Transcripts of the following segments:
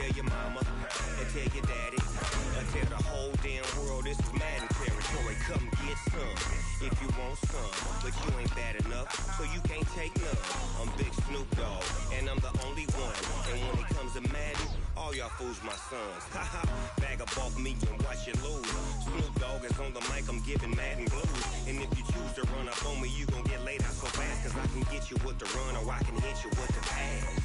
tell your mama, and tell your daddy, and tell the whole damn world this is Madden territory. Come get some if you want some, but you ain't bad enough, so you can't take none. I'm Big Snoop Dogg, and I'm the only one. And when it comes to Madden, all y'all fools my sons. Haha, bag up off me and watch you lose. Snoop Dogg is on the mic, I'm giving Madden blues. And if you choose to run up on me, you gon' get laid out so fast, cause I can get you with the run or I can hit you with the pass.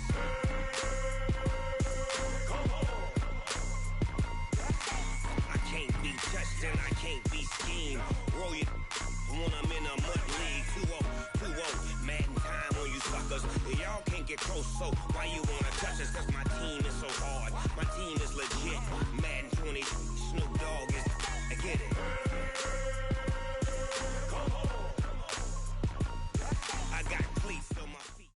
I can't be touched and I can't be schemed. Roll you when I'm in a mud league. 2-0, Madden time on you suckers. Y'all can't get close, so why you wanna touch us? Cause my team is so hard, my team is legit. Madden 20, Snoop Dogg is, I get it. I got cleats on my feet.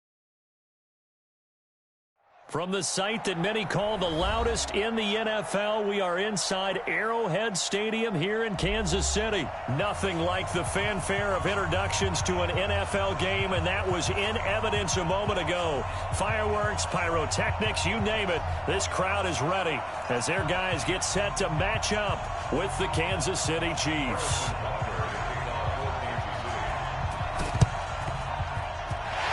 From the site that many call the loudest in the NFL, we are inside Arrowhead Stadium here in Kansas City. Nothing like the fanfare of introductions to an NFL game, and that was in evidence a moment ago. Fireworks, pyrotechnics, you name it. This crowd is ready as their guys get set to match up with the Kansas City Chiefs.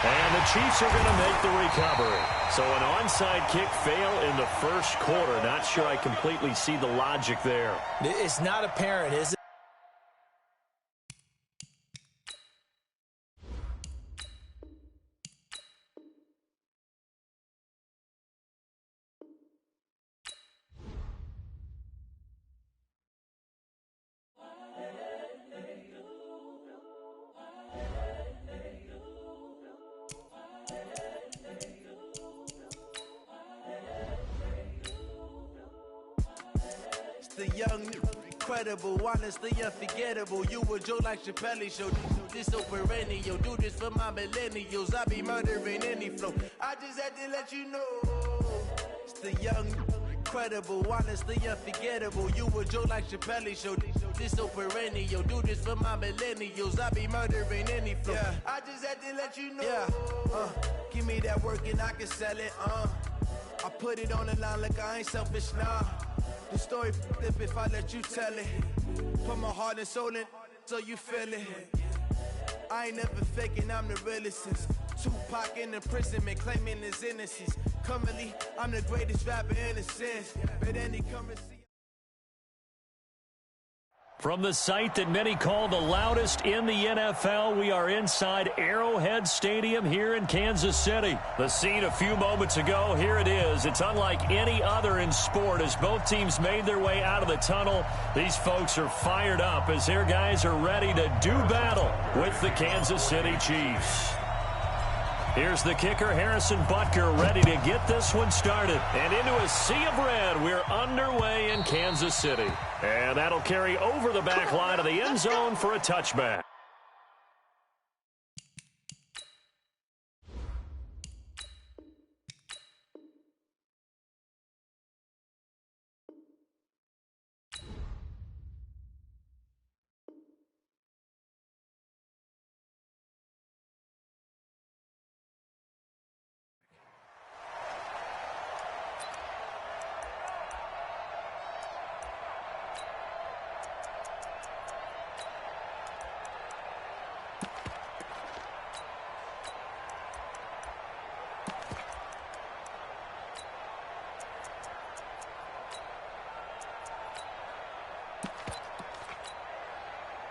And the Chiefs are going to make the recovery. So an onside kick fail in the first quarter. Not sure I completely see the logic there. It's not apparent, is it? The young, incredible, honestly unforgettable. You a Joe like Chappelle show. This so perennial. Do this for my millennials. I be murdering any flow. I just had to let you know. It's the young, incredible, honestly unforgettable. You a Joe like Chappelle show. This so perennial. Do this for my millennials. I be murdering any flow. Yeah. I just had to let you know. Yeah. Give me that work and I can sell it. I put it on the line like I ain't selfish now. The story flip if I let you tell it. Put my heart and soul in so you feel it. I ain't never faking, I'm the realest since Tupac in imprisonment, claiming his innocence. Currently, I'm the greatest rapper in a sense. But any currency. From the site that many call the loudest in the NFL, we are inside Arrowhead Stadium here in Kansas City. The scene a few moments ago, here it is. It's unlike any other in sport as both teams made their way out of the tunnel. These folks are fired up as their guys are ready to do battle with the Kansas City Chiefs. Here's the kicker, Harrison Butker, ready to get this one started. And into a sea of red, we're underway in Kansas City. And that'll carry over the back line of the end zone for a touchback.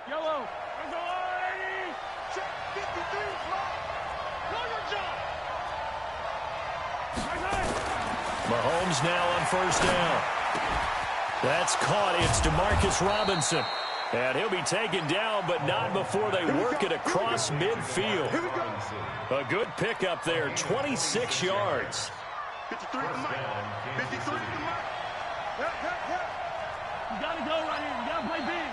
Yellow. Check 53. Know your job. Mahomes now on first down. That's caught. It's DeMarcus Robinson. And he'll be taken down, but not before they work it across midfield. A good pickup there, 26 yards. 53 to Mike. 53 to Mike. You got to go right here. You got to play big.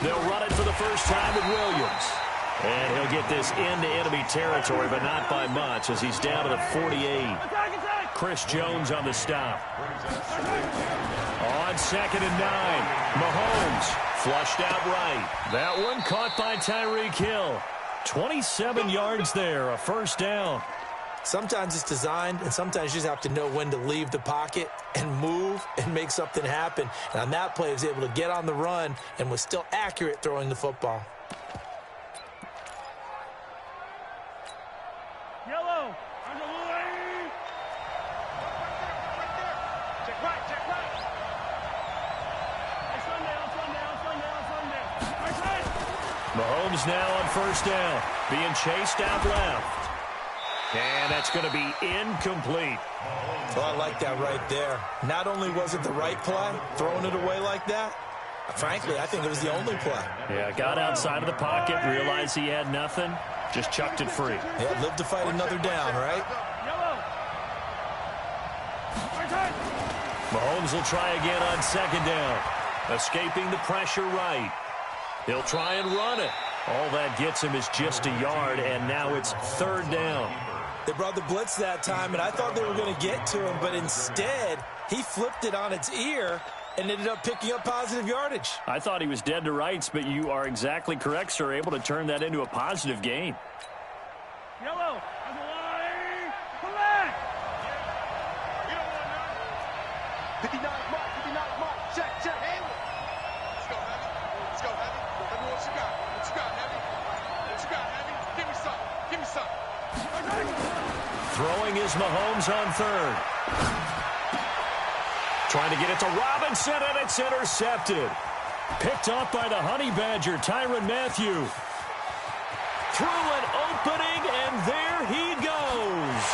They'll run it for the first time with Williams. And he'll get this into enemy territory, but not by much as he's down to the 48. Chris Jones on the stop. On 2nd and 9. Mahomes flushed out right. That one caught by Tyreek Hill. 27 yards there, a first down. Sometimes it's designed, and sometimes you just have to know when to leave the pocket and move and make something happen. And on that play, he was able to get on the run and was still accurate throwing the football. Yellow. On the lane. Check right, check right. Hey, Sunday. Right side. Mahomes now on first down, being chased out left. And that's going to be incomplete. Well, I like that right there. Not only was it the right play, throwing it away like that, frankly, I think it was the only play. Yeah, got outside of the pocket, realized he had nothing, just chucked it free. Yeah, live to fight another down, right? Yellow. Right side. Mahomes will try again on second down. Escaping the pressure right. He'll try and run it. All that gets him is just a yard, and now it's third down. They brought the blitz that time, and I thought they were going to get to him, but instead, he flipped it on its ear and ended up picking up positive yardage. I thought he was dead to rights, but you are exactly correct, sir, able to turn that into a positive gain. Yellow. On the line. Come back. We don't want none. 59 mark. 59 mark. Check. Hey. Let's go, Heavy. Let's go, Heavy. Heavy, what you got? What you got, Heavy? What you got, Heavy? Give me some. Give me some. Throwing is Mahomes on third. Trying to get it to Robinson, and it's intercepted. Picked off by the Honey Badger, Tyrann Mathieu. Through an opening, and there he goes.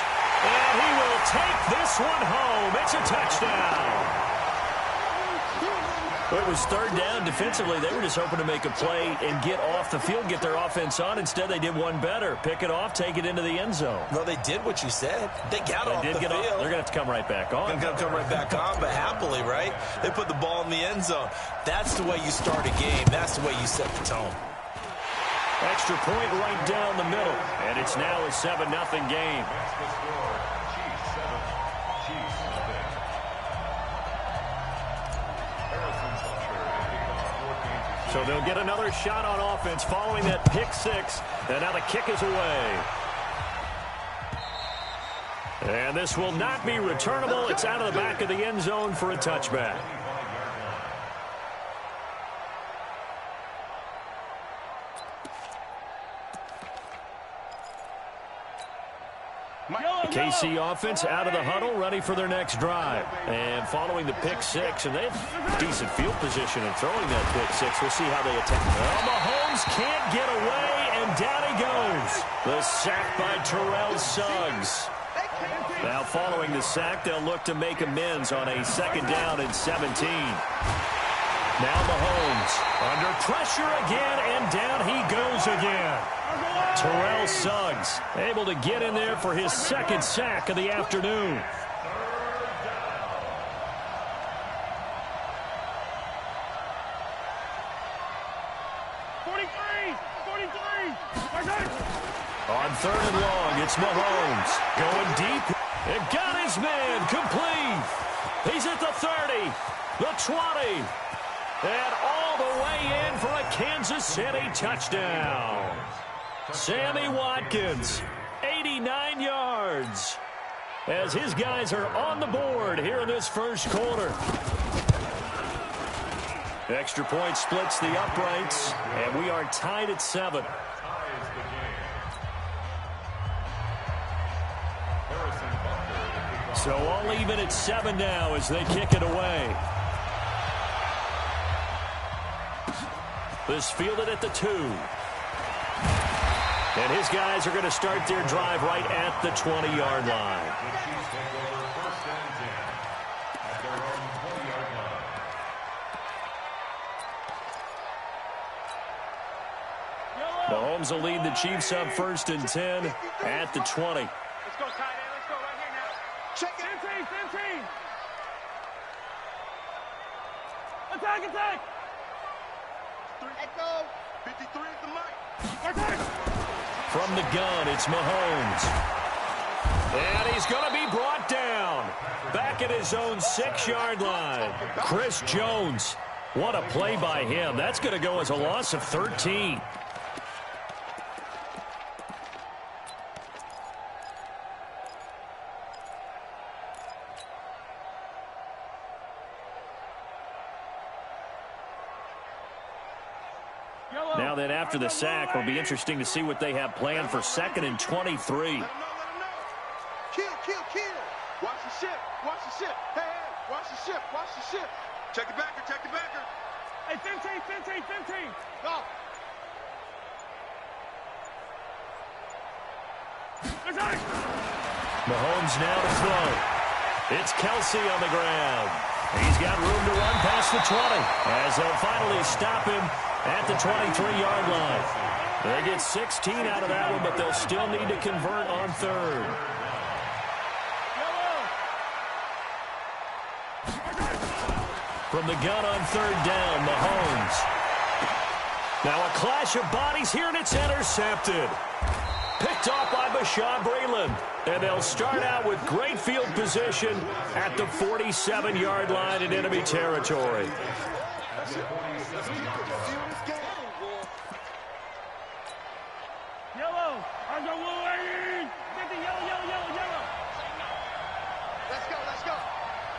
And he will take this one home. It's a touchdown. It was third down defensively. They were just hoping to make a play and get off the field, get their offense on. Instead, they did one better. Pick it off, take it into the end zone. Well, they did what you said. They got off the field. They're going to have to come right back on. They're going to come right back on, but happily, right? They put the ball in the end zone. That's the way you start a game. That's the way you set the tone. Extra point right down the middle. And it's now a 7-0 game. So they'll get another shot on offense following that pick six. And now the kick is away. And this will not be returnable. It's out of the back of the end zone for a touchback. KC offense out of the huddle, ready for their next drive. And following the pick six, and they have decent field position in throwing that pick six. We'll see how they attack. Well, Mahomes can't get away, and down he goes. The sack by Terrell Suggs. Now following the sack, they'll look to make amends on a second down and 17. Now Mahomes under pressure again, and down he goes again. Terrell Suggs able to get in there for his second sack of the afternoon. On third and long, it's Mahomes going deep. It got his man complete. He's at the 30, the 20, and all the way in for a Kansas City touchdown. Sammy Watkins, 89 yards, as his guys are on the board here in this first quarter. Extra point splits the uprights, and we are tied at 7. So all even at 7 now as they kick it away. This fielded at the 2. And his guys are going to start their drive right at the 20-yard line. Mahomes will lead the Chiefs up 1st and 10 at the 20. Let's go, tight end. Let's go right here now. Check it. Same team. Attack. Echo. 53 is the mic. Attack. From the gun, it's Mahomes. And he's going to be brought down. Back at his own 6-yard line. Chris Jones. What a play by him. That's going to go as a loss of 13. Now then, after the sack, it'll be interesting to see what they have planned for 2nd and 23. Let them know. Kill. Watch the ship. Hey, watch the ship. Check the backer. Hey, fin. Go. Mahomes now to throw. It's Kelsey on the ground. He's got room to run past the 20 as they'll finally stop him at the 23-yard line. They get 16 out of that one, but they'll still need to convert on 3rd. From the gun on 3rd down, Mahomes. Now a clash of bodies here, and it's intercepted. Picked off by Bashaud Breeland. And they'll start out with great field position at the 47-yard line in enemy territory. Yellow. Underwood. Get the yellow. Let's go.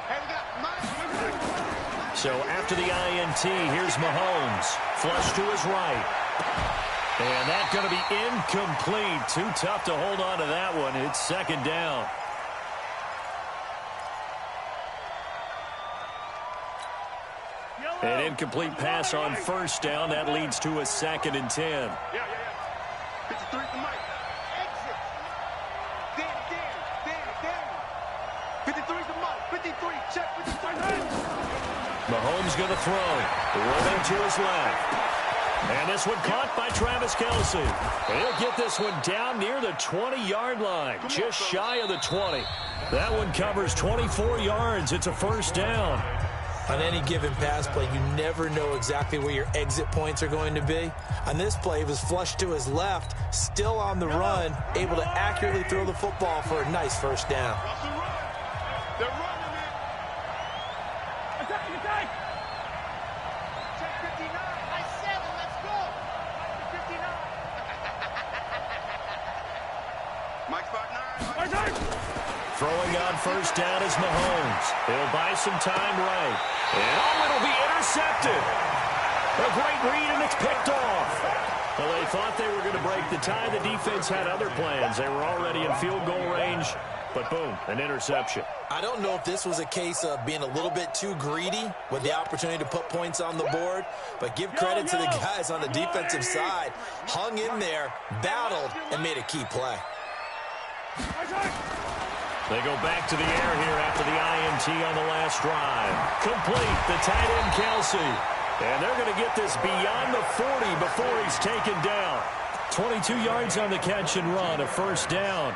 Hey, we got Mike. So after the INT, here's Mahomes. Flush to his right. And that's going to be incomplete. Too tough to hold on to that one. It's 2nd down. An incomplete pass on 1st down. That leads to a 2nd and 10. Yeah. 53 for Mike. Exit. Dan. 53 for Mike. 53. Check 53. Mahomes going to throw. Rolling to his left. And this one caught by Travis Kelsey. He'll get this one down near the 20-yard line, just shy of the 20. That one covers 24 yards. It's a 1st down. On any given pass play, you never know exactly where your exit points are going to be. On this play, he was flushed to his left, still on the run, able to accurately throw the football for a nice 1st down. They're running it. Attack. Check 59. I said it. Let's go. 59. Mike spot 9. Throwing on 1st down is Mahomes. He'll buy some time right. And it'll be intercepted. A great read, and it's picked off. Well, they thought they were going to break the tie. The defense had other plans. They were already in field goal range, but boom, an interception. I don't know if this was a case of being a little bit too greedy with the opportunity to put points on the board, but give credit to the guys on the defensive side. Hung in there, battled, and made a key play. They go back to the air here after the INT on the last drive. Complete, the tight end Kelsey. And they're going to get this beyond the 40 before he's taken down. 22 yards on the catch and run, a 1st down.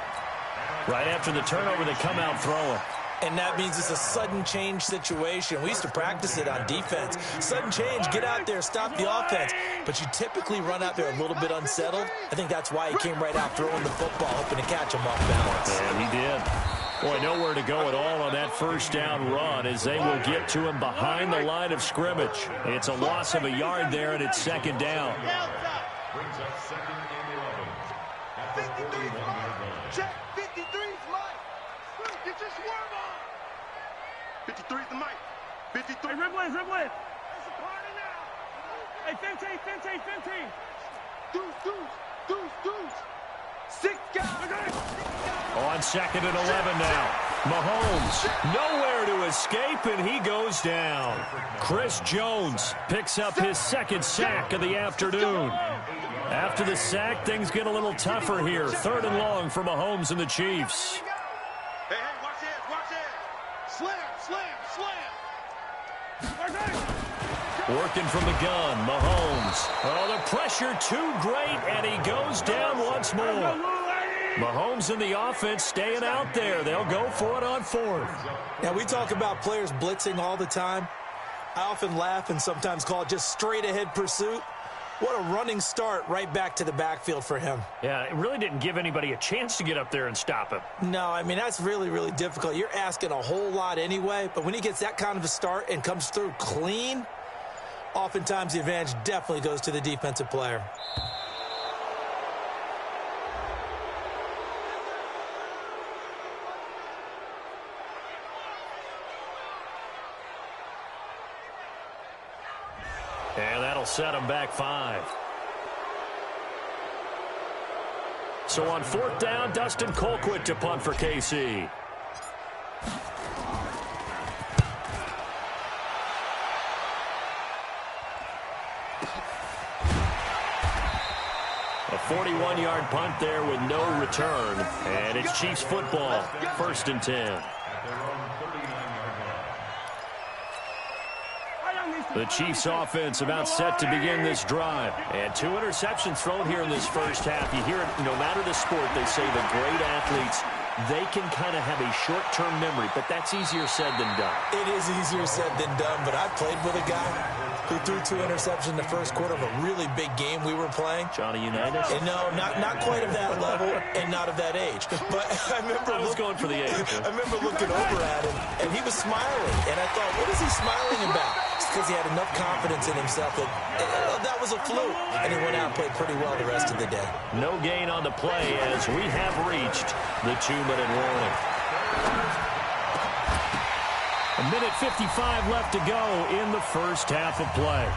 Right after the turnover, they come out throwing. And that means it's a sudden change situation. We used to practice it on defense. Sudden change, get out there, stop the offense. But you typically run out there a little bit unsettled. I think that's why he came right out throwing the football, hoping to catch him off balance. And he did. Boy, nowhere to go at all on that 1st down run as they will get to him behind the line of scrimmage. It's a loss of a yard there, and it's 2nd down. Brings up 2nd and 11. 53's Mike. Check 53's Mike. Get your swerve on. 53's the Mike. 53. Hey, Riblin. That's a party now. Hey, 15. Deuce. 6 guys. On 2nd and 11 now. Mahomes nowhere to escape, and he goes down. Chris Jones picks up his 2nd sack of the afternoon. After the sack, things get a little tougher here. 3rd and long for Mahomes and the Chiefs. Hey, watch it. Slam. Working from the gun, Mahomes. Oh, the pressure too great, and he goes down once more. Mahomes and the offense staying out there. They'll go for it on 4th. Now, we talk about players blitzing all the time. I often laugh and sometimes call it just straight-ahead pursuit. What a running start right back to the backfield for him. Yeah, it really didn't give anybody a chance to get up there and stop him. No, I mean, that's really, really difficult. You're asking a whole lot anyway, but when he gets that kind of a start and comes through clean, oftentimes the advantage definitely goes to the defensive player. And that'll set him back 5. So on 4th down, Dustin Colquitt to punt for KC. A 41-yard punt there with no return. And it's Chiefs football, 1st and 10. The Chiefs offense about set to begin this drive. And 2 interceptions thrown here in this first half. You hear it, no matter the sport, they say the great athletes, they can kind of have a short-term memory, but that's easier said than done. It is easier said than done, but I played with a guy who threw 2 interceptions in the first quarter of a really big game we were playing. Johnny Unitas? And no, not quite of that level and not of that age. But I remember going for the age. I remember looking over at him, and he was smiling. And I thought, what is he smiling about? It's because he had enough confidence in himself that that was a fluke. And he went out and played pretty well the rest of the day. No gain on the play as we have reached the 2-minute warning. A minute 55 left to go in the first half of play.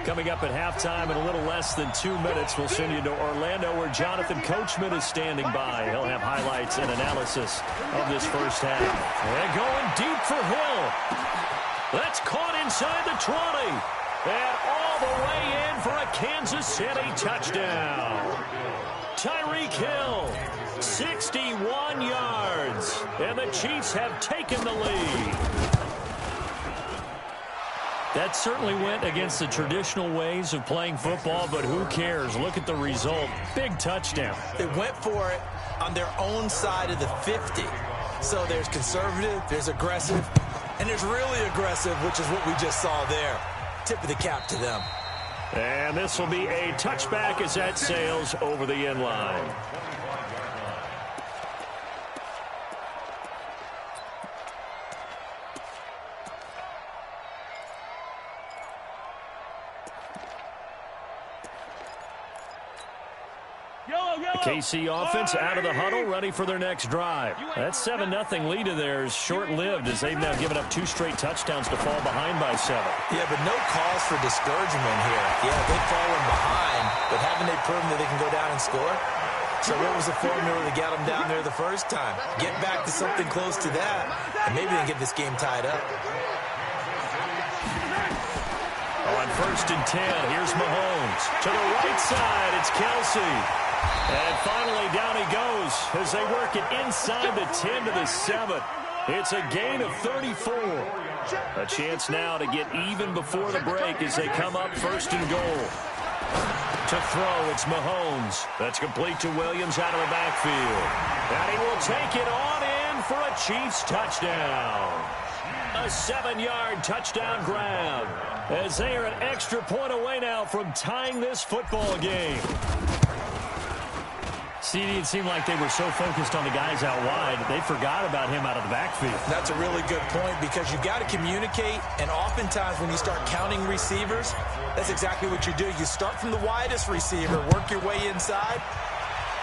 Coming up at halftime in a little less than 2 minutes, we'll send you to Orlando where Jonathan Coachman is standing by. He'll have highlights and analysis of this first half. And going deep for Hill. That's caught inside the 20. And all the way in for a Kansas City touchdown. Tyreek Hill, 61 yards. And the Chiefs have taken the lead. That certainly went against the traditional ways of playing football, but who cares? Look at the result. Big touchdown. They went for it on their own side of the 50. So there's conservative, there's aggressive, and there's really aggressive, which is what we just saw there. Tip of the cap to them. And this will be a touchback as that sails over the end line. The KC offense out of the huddle, ready for their next drive. That 7-0 lead of theirs short-lived as they've now given up 2 straight touchdowns to fall behind by 7. Yeah, but no cause for discouragement here. Yeah, they've fallen behind, but haven't they proven that they can go down and score? So what was the formula that got them down there the first time? Get back to something close to that, and maybe they can get this game tied up. On 1st and 10, here's Mahomes. To the right side, it's Kelsey. And finally, down he goes as they work it inside the 10 to the 7. It's a gain of 34. A chance now to get even before the break as they come up 1st and goal. To throw, it's Mahomes. That's complete to Williams out of the backfield. And he will take it on in for a Chiefs touchdown. A 7-yard touchdown grab as they are an extra point away now from tying this football game. CD, it seemed like they were so focused on the guys out wide, they forgot about him out of the backfield. That's a really good point because you got to communicate, and oftentimes when you start counting receivers, that's exactly what you do. You start from the widest receiver, work your way inside.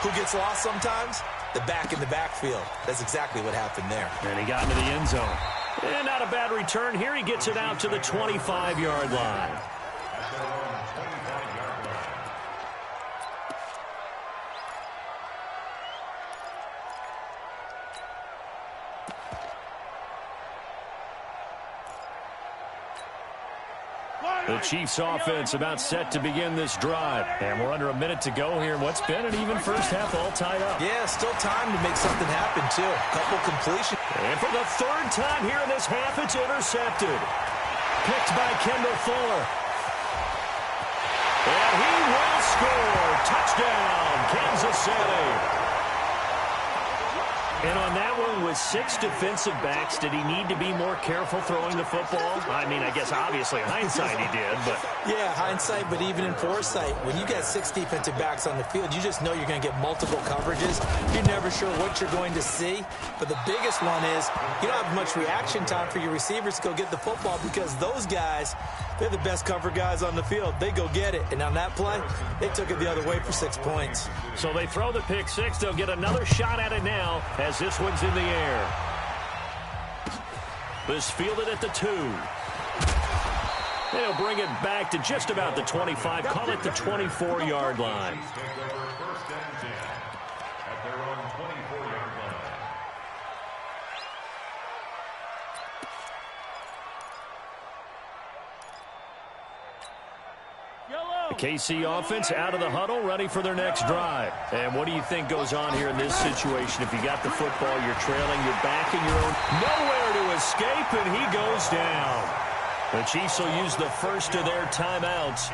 Who gets lost sometimes? The back in the backfield. That's exactly what happened there. And he got into the end zone. And not a bad return here. He gets it out to the 25-yard line. The Chiefs offense about set to begin this drive. And we're under a minute to go here in what's been an even first half, all tied up. Yeah, still time to make something happen, too. Couple completions. And for the 3rd time here in this half, it's intercepted. Picked by Kendall Fuller. And he will score. Touchdown, Kansas City. And on that one, with 6 defensive backs, did he need to be more careful throwing the football? I mean, I guess obviously hindsight he did, but... Yeah, hindsight, but even in foresight, when you got 6 defensive backs on the field, you just know you're going to get multiple coverages. You're never sure what you're going to see. But the biggest one is you don't have much reaction time for your receivers to go get the football because those guys, they're the best cover guys on the field. They go get it. And on that play, they took it the other way for 6 points. So they throw the pick six. They'll get another shot at it now as this one's in the air. This fielded at the 2. They'll bring it back to just about the 25. Call it the 24-yard line. The KC offense out of the huddle, ready for their next drive. And what do you think goes on here in this situation? If you got the football, you're trailing, you're backing your own. Nowhere to escape, and he goes down. The Chiefs will use the first of their timeouts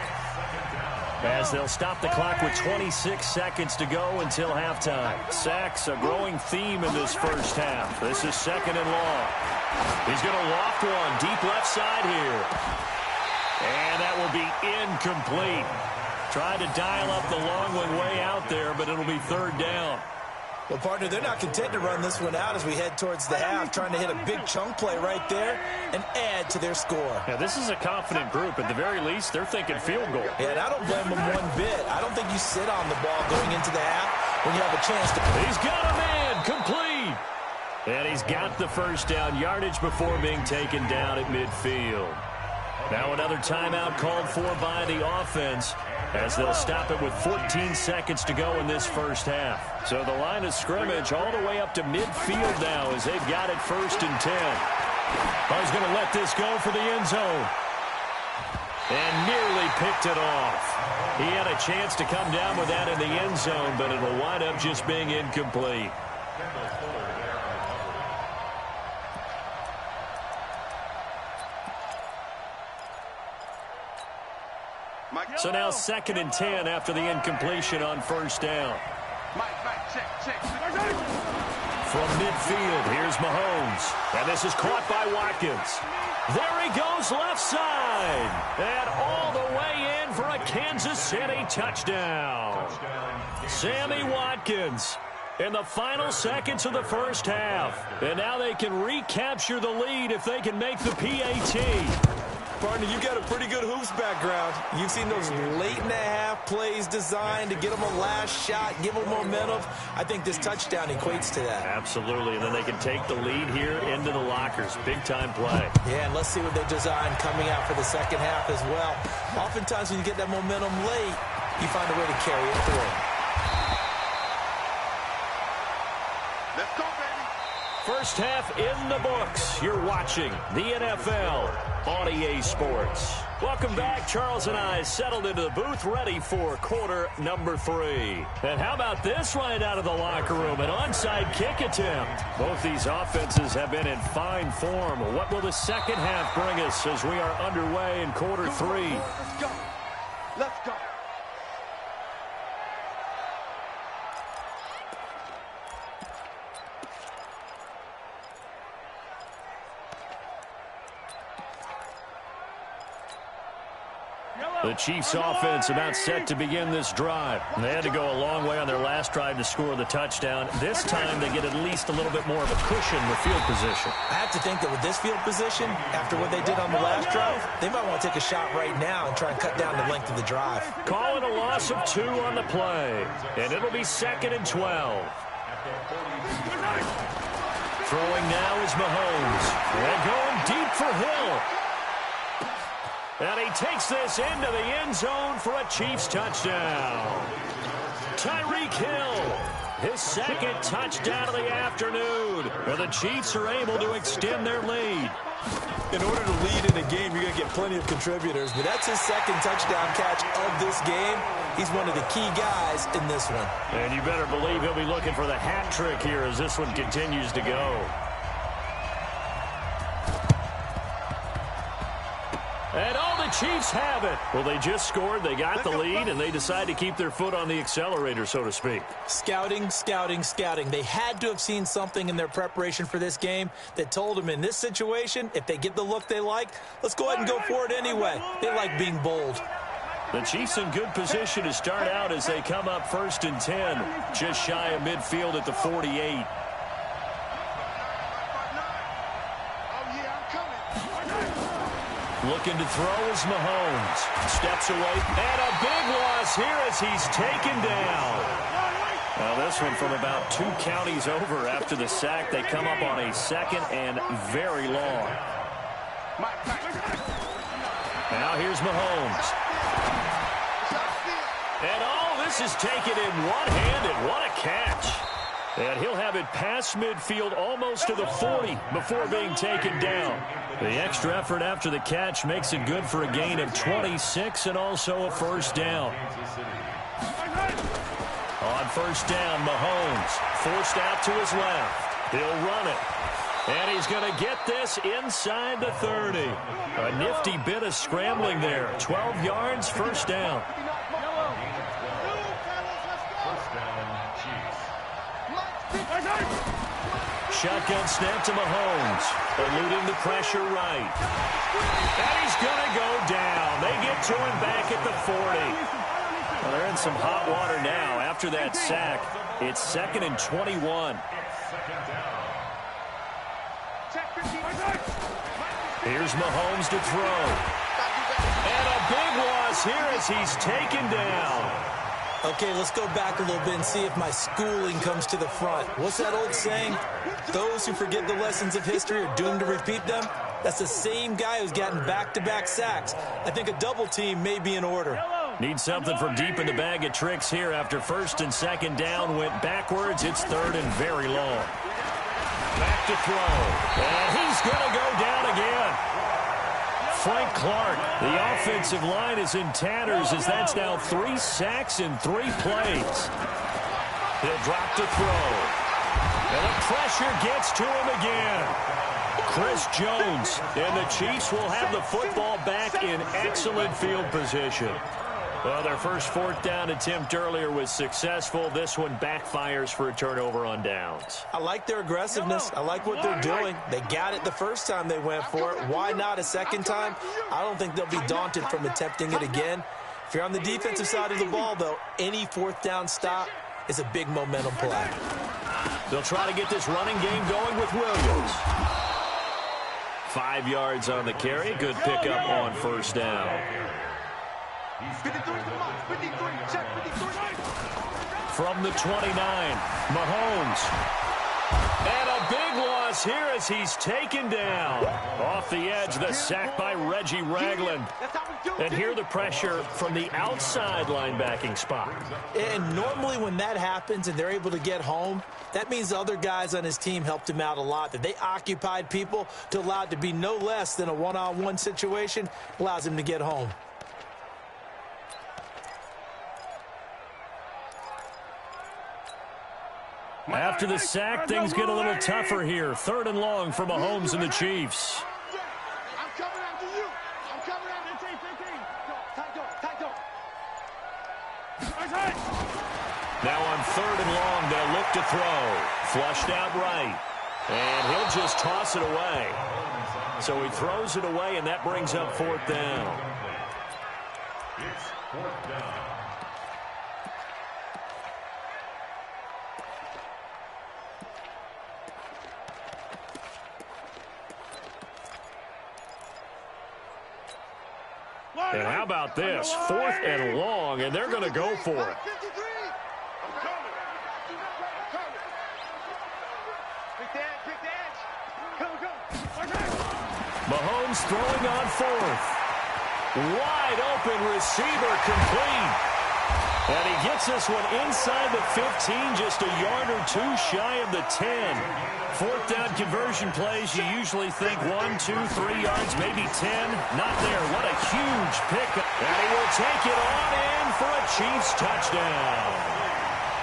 as they'll stop the clock with 26 seconds to go until halftime. Sacks, a growing theme in this first half. This is 2nd and long. He's going to loft one deep left side here. And that will be incomplete. Tried to dial up the long one way out there, but it'll be 3rd down. Well, partner, they're not content to run this one out as we head towards the half, trying to hit a big chunk play right there and add to their score. Yeah, this is a confident group. At the very least, they're thinking field goal. Yeah, and I don't blame them one bit. I don't think you sit on the ball going into the half when you have a chance to. He's got a man, complete. And he's got the first down, yardage before being taken down at midfield. Now another timeout called for by the offense as they'll stop it with 14 seconds to go in this first half. So the line of scrimmage all the way up to midfield now as they've got it 1st and 10. He's going to let this go for the end zone. And nearly picked it off. He had a chance to come down with that in the end zone, but it'll wind up just being incomplete. So now 2nd and 10 after the incompletion on 1st down. Check. From midfield, here's Mahomes. And this is caught by Watkins. There he goes left side. And all the way in for a Kansas City touchdown. Sammy Watkins in the final seconds of the first half. And now they can recapture the lead if they can make the PAT. Partner, you've got a pretty good hoops background. You've seen those late-in-the-half plays designed to get them a last shot, give them momentum. I think this touchdown equates to that. Absolutely, and then they can take the lead here into the lockers. Big-time play. Yeah, and let's see what they design coming out for the second half as well. Oftentimes when you get that momentum late, you find a way to carry it through. Let's go, baby. First half in the books. You're watching the NFL on EA Sports. Welcome back. Charles and I settled into the booth, ready for quarter number 3. And how about this right out of the locker room? An onside kick attempt. Both these offenses have been in fine form. What will the second half bring us as we are underway in quarter 3? Let's go. Let's go. The Chiefs offense about set to begin this drive. They had to go a long way on their last drive to score the touchdown. This time they get at least a little bit more of a cushion with field position. I have to think that with this field position, after what they did on the last drive, they might want to take a shot right now and try and cut down the length of the drive. Call it a loss of 2 on the play. And it'll be 2nd and 12. Throwing now is Mahomes. And going deep for Hill. And he takes this into the end zone for a Chiefs touchdown. Tyreek Hill, his 2nd touchdown of the afternoon. And the Chiefs are able to extend their lead. In order to lead in a game, you're going to get plenty of contributors. But that's his 2nd touchdown catch of this game. He's one of the key guys in this one. And you better believe he'll be looking for the hat trick here as this one continues to go. And all the Chiefs have it. Well, they just scored, they got the lead, and they decide to keep their foot on the accelerator, so to speak. Scouting, scouting, scouting. They had to have seen something in their preparation for this game that told them in this situation, if they get the look they like, let's go ahead and go for it anyway. They like being bold. The Chiefs in good position to start out as they come up 1st and 10, just shy of midfield at the 48. Looking to throw is Mahomes. Steps away, and a big loss here as he's taken down. Well, this one from about 2 counties over after the sack. They come up on a 2nd and very long. Now here's Mahomes. And all this is taken in one-handed. What a catch. And he'll have it past midfield almost to the 40 before being taken down. The extra effort after the catch makes it good for a gain of 26 and also a 1st down. On 1st down, Mahomes forced out to his left. He'll run it. And he's going to get this inside the 30. A nifty bit of scrambling there. 12 yards, 1st down. Shotgun snap to Mahomes, eluding the pressure right. And he's going to go down. They get to him back at the 40. Well, they're in some hot water now after that sack. It's 2nd and 21. Here's Mahomes to throw. And a big loss here as he's taken down. Okay, let's go back a little bit and see if my schooling comes to the front. What's that old saying? Those who forget the lessons of history are doomed to repeat them. That's the same guy who's gotten back-to-back sacks. I think a double team may be in order. Need something from deep in the bag of tricks here after 1st and 2nd down went backwards. It's 3rd and very long. Back to throw. And he's going to go down again. Frank Clark, the offensive line is in tatters as that's now 3 sacks in 3 plays. He'll drop to throw. And the pressure gets to him again. Chris Jones, and the Chiefs will have the football back in excellent field position. Well, their first 4th down attempt earlier was successful. This one backfires for a turnover on downs. I like their aggressiveness. I like what they're doing. They got it the first time they went for it. Why not a second time? I don't think they'll be daunted from attempting it again. If you're on the defensive side of the ball, though, any 4th down stop is a big momentum play. They'll try to get this running game going with Williams. 5 yards on the carry. Good pickup on 1st down. 53 check 53. From the 29, Mahomes. And a big loss here as he's taken down. Off the edge, the sack by Reggie Ragland. And here the pressure from the outside linebacking spot. And normally when that happens and they're able to get home, that means the other guys on his team helped him out a lot. That they occupied people to allow it to be no less than a one-on-one situation allows him to get home. After the sack, things get a little tougher here. 3rd and long for Mahomes and the Chiefs. I'm coming after you. I'm coming after you. 15. Tight. Now on 3rd and long, they'll look to throw. Flushed out right. And he'll just toss it away. So he throws it away, and that brings up 4th down. It's 4th down. And how about this? 4th and long, and they're going to go for it. Mahomes throwing on 4th. Wide open receiver complete. And he gets this one inside the 15, just a yard or 2 shy of the 10. 4th down conversion plays, you usually think 1, 2, 3 yards, maybe 10. Not there. What a huge pickup. And he will take it on in for a Chiefs touchdown.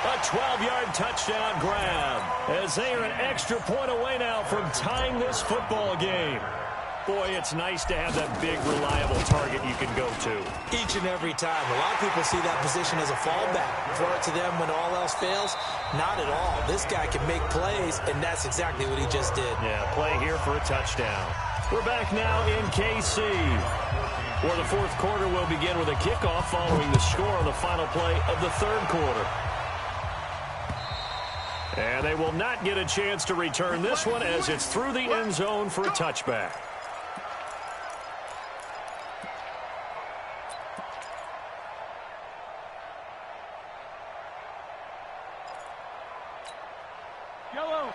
A 12-yard touchdown grab as they are an extra point away now from tying this football game. Boy, it's nice to have that big, reliable target you can go to. Each and every time. A lot of people see that position as a fallback. Throw it to them when all else fails. Not at all. This guy can make plays, and that's exactly what he just did. Yeah, play here for a touchdown. We're back now in KC, where the fourth quarter will begin with a kickoff following the score on the final play of the third quarter. And they will not get a chance to return this one as it's through the end zone for a touchback.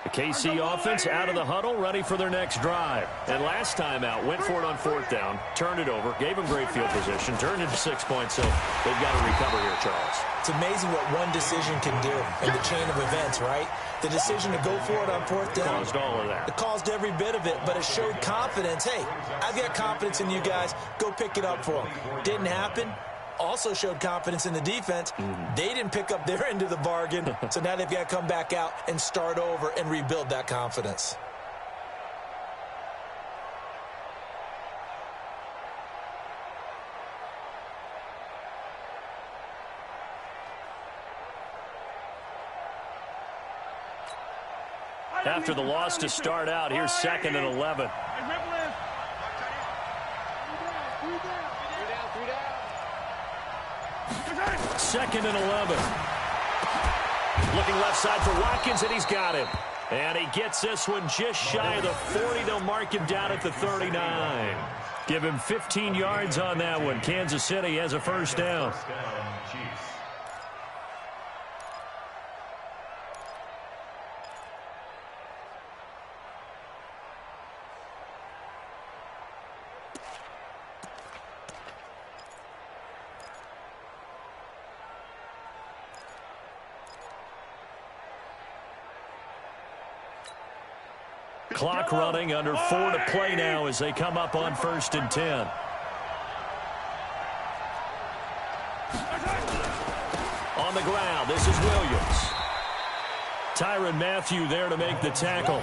The KC offense out of the huddle, ready for their next drive. And last time out, went for it on fourth down, turned it over, gave them great field position, turned into 6 points, so they've got to recover here, Charles. It's amazing what one decision can do in the chain of events, right? The decision to go for it on fourth down. Caused all of that. It caused every bit of it, but it showed confidence. Hey, I've got confidence in you guys. Go pick it up for them. Didn't happen. Also showed confidence in the defense. They didn't pick up their end of the bargain, so now they've got to come back out and start over and rebuild that confidence. After the loss to start out, here's 2nd and 11. Second and 11. Looking left side for Watkins, and he's got him. And he gets this one just shy of the 40. They'll mark him down at the 39. Give him 15 yards on that one. Kansas City has a first down. Clock running, under 4 to play now as they come up on 1st and 10. On the ground, this is Williams. Tyrann Mathieu there to make the tackle.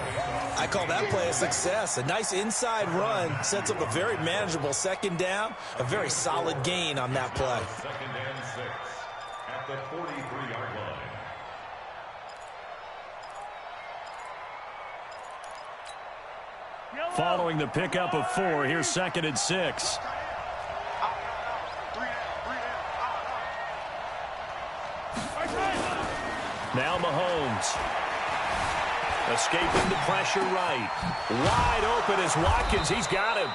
I call that play a success. A nice inside run sets up a very manageable second down. A very solid gain on that play. 2nd and 6 at the 43-yard line. Following the pickup of 4, here's 2nd and 6. Now Mahomes. Escaping the pressure right. Wide open is Watkins. He's got him.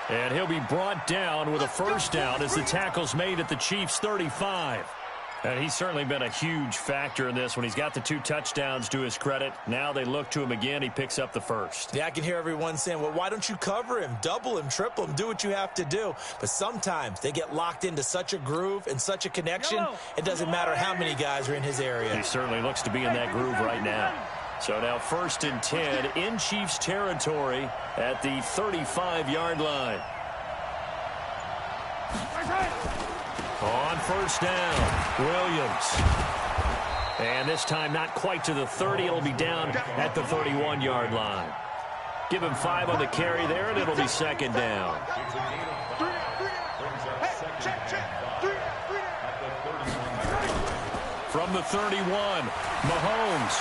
And he'll be brought down with a first down as the tackle's made at the Chiefs' 35. And he's certainly been a huge factor in this when he's got the 2 touchdowns to his credit. Now they look to him again. He picks up the first. Yeah, I can hear everyone saying, well, why don't you cover him, double him, triple him, do what you have to do. But sometimes they get locked into such a groove and such a connection, it doesn't matter how many guys are in his area. He certainly looks to be in that groove right now. So now 1st and 10 in Chiefs territory at the 35-yard line. On first down, Williams. And this time not quite to the 30. It'll be down at the 31-yard line. Give him 5 on the carry there, and it'll be 2nd down. From the 31, Mahomes.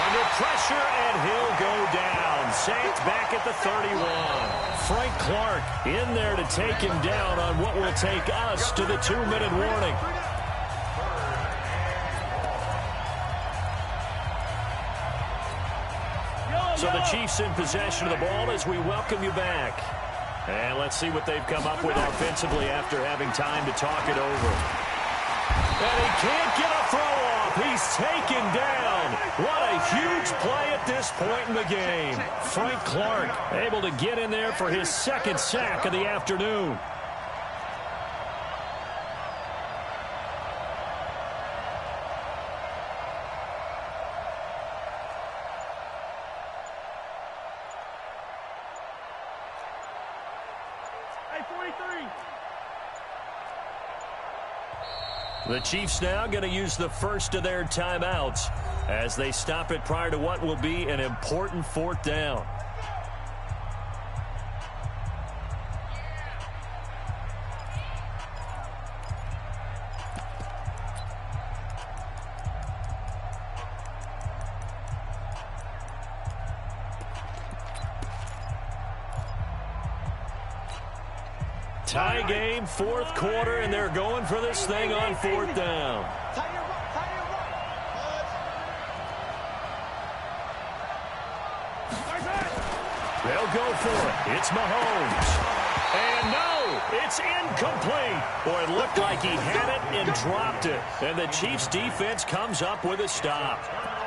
Under pressure, and he'll go down. Saints back at the 31. Frank Clark in there to take him down on what will take us to the 2-minute warning. So the Chiefs in possession of the ball as we welcome you back. And let's see what they've come up with offensively after having time to talk it over. And he can't get a throw off. He's taken down. What a huge play at this point in the game. Frank Clark able to get in there for his 2nd sack of the afternoon. The Chiefs now going to use the first of their timeouts as they stop it prior to what will be an important 4th down. Tie game, fourth quarter, and they're going for this thing on fourth down. They'll go for it. It's Mahomes. And no, it's incomplete. Boy, it looked like he had it and dropped it. And the Chiefs defense comes up with a stop.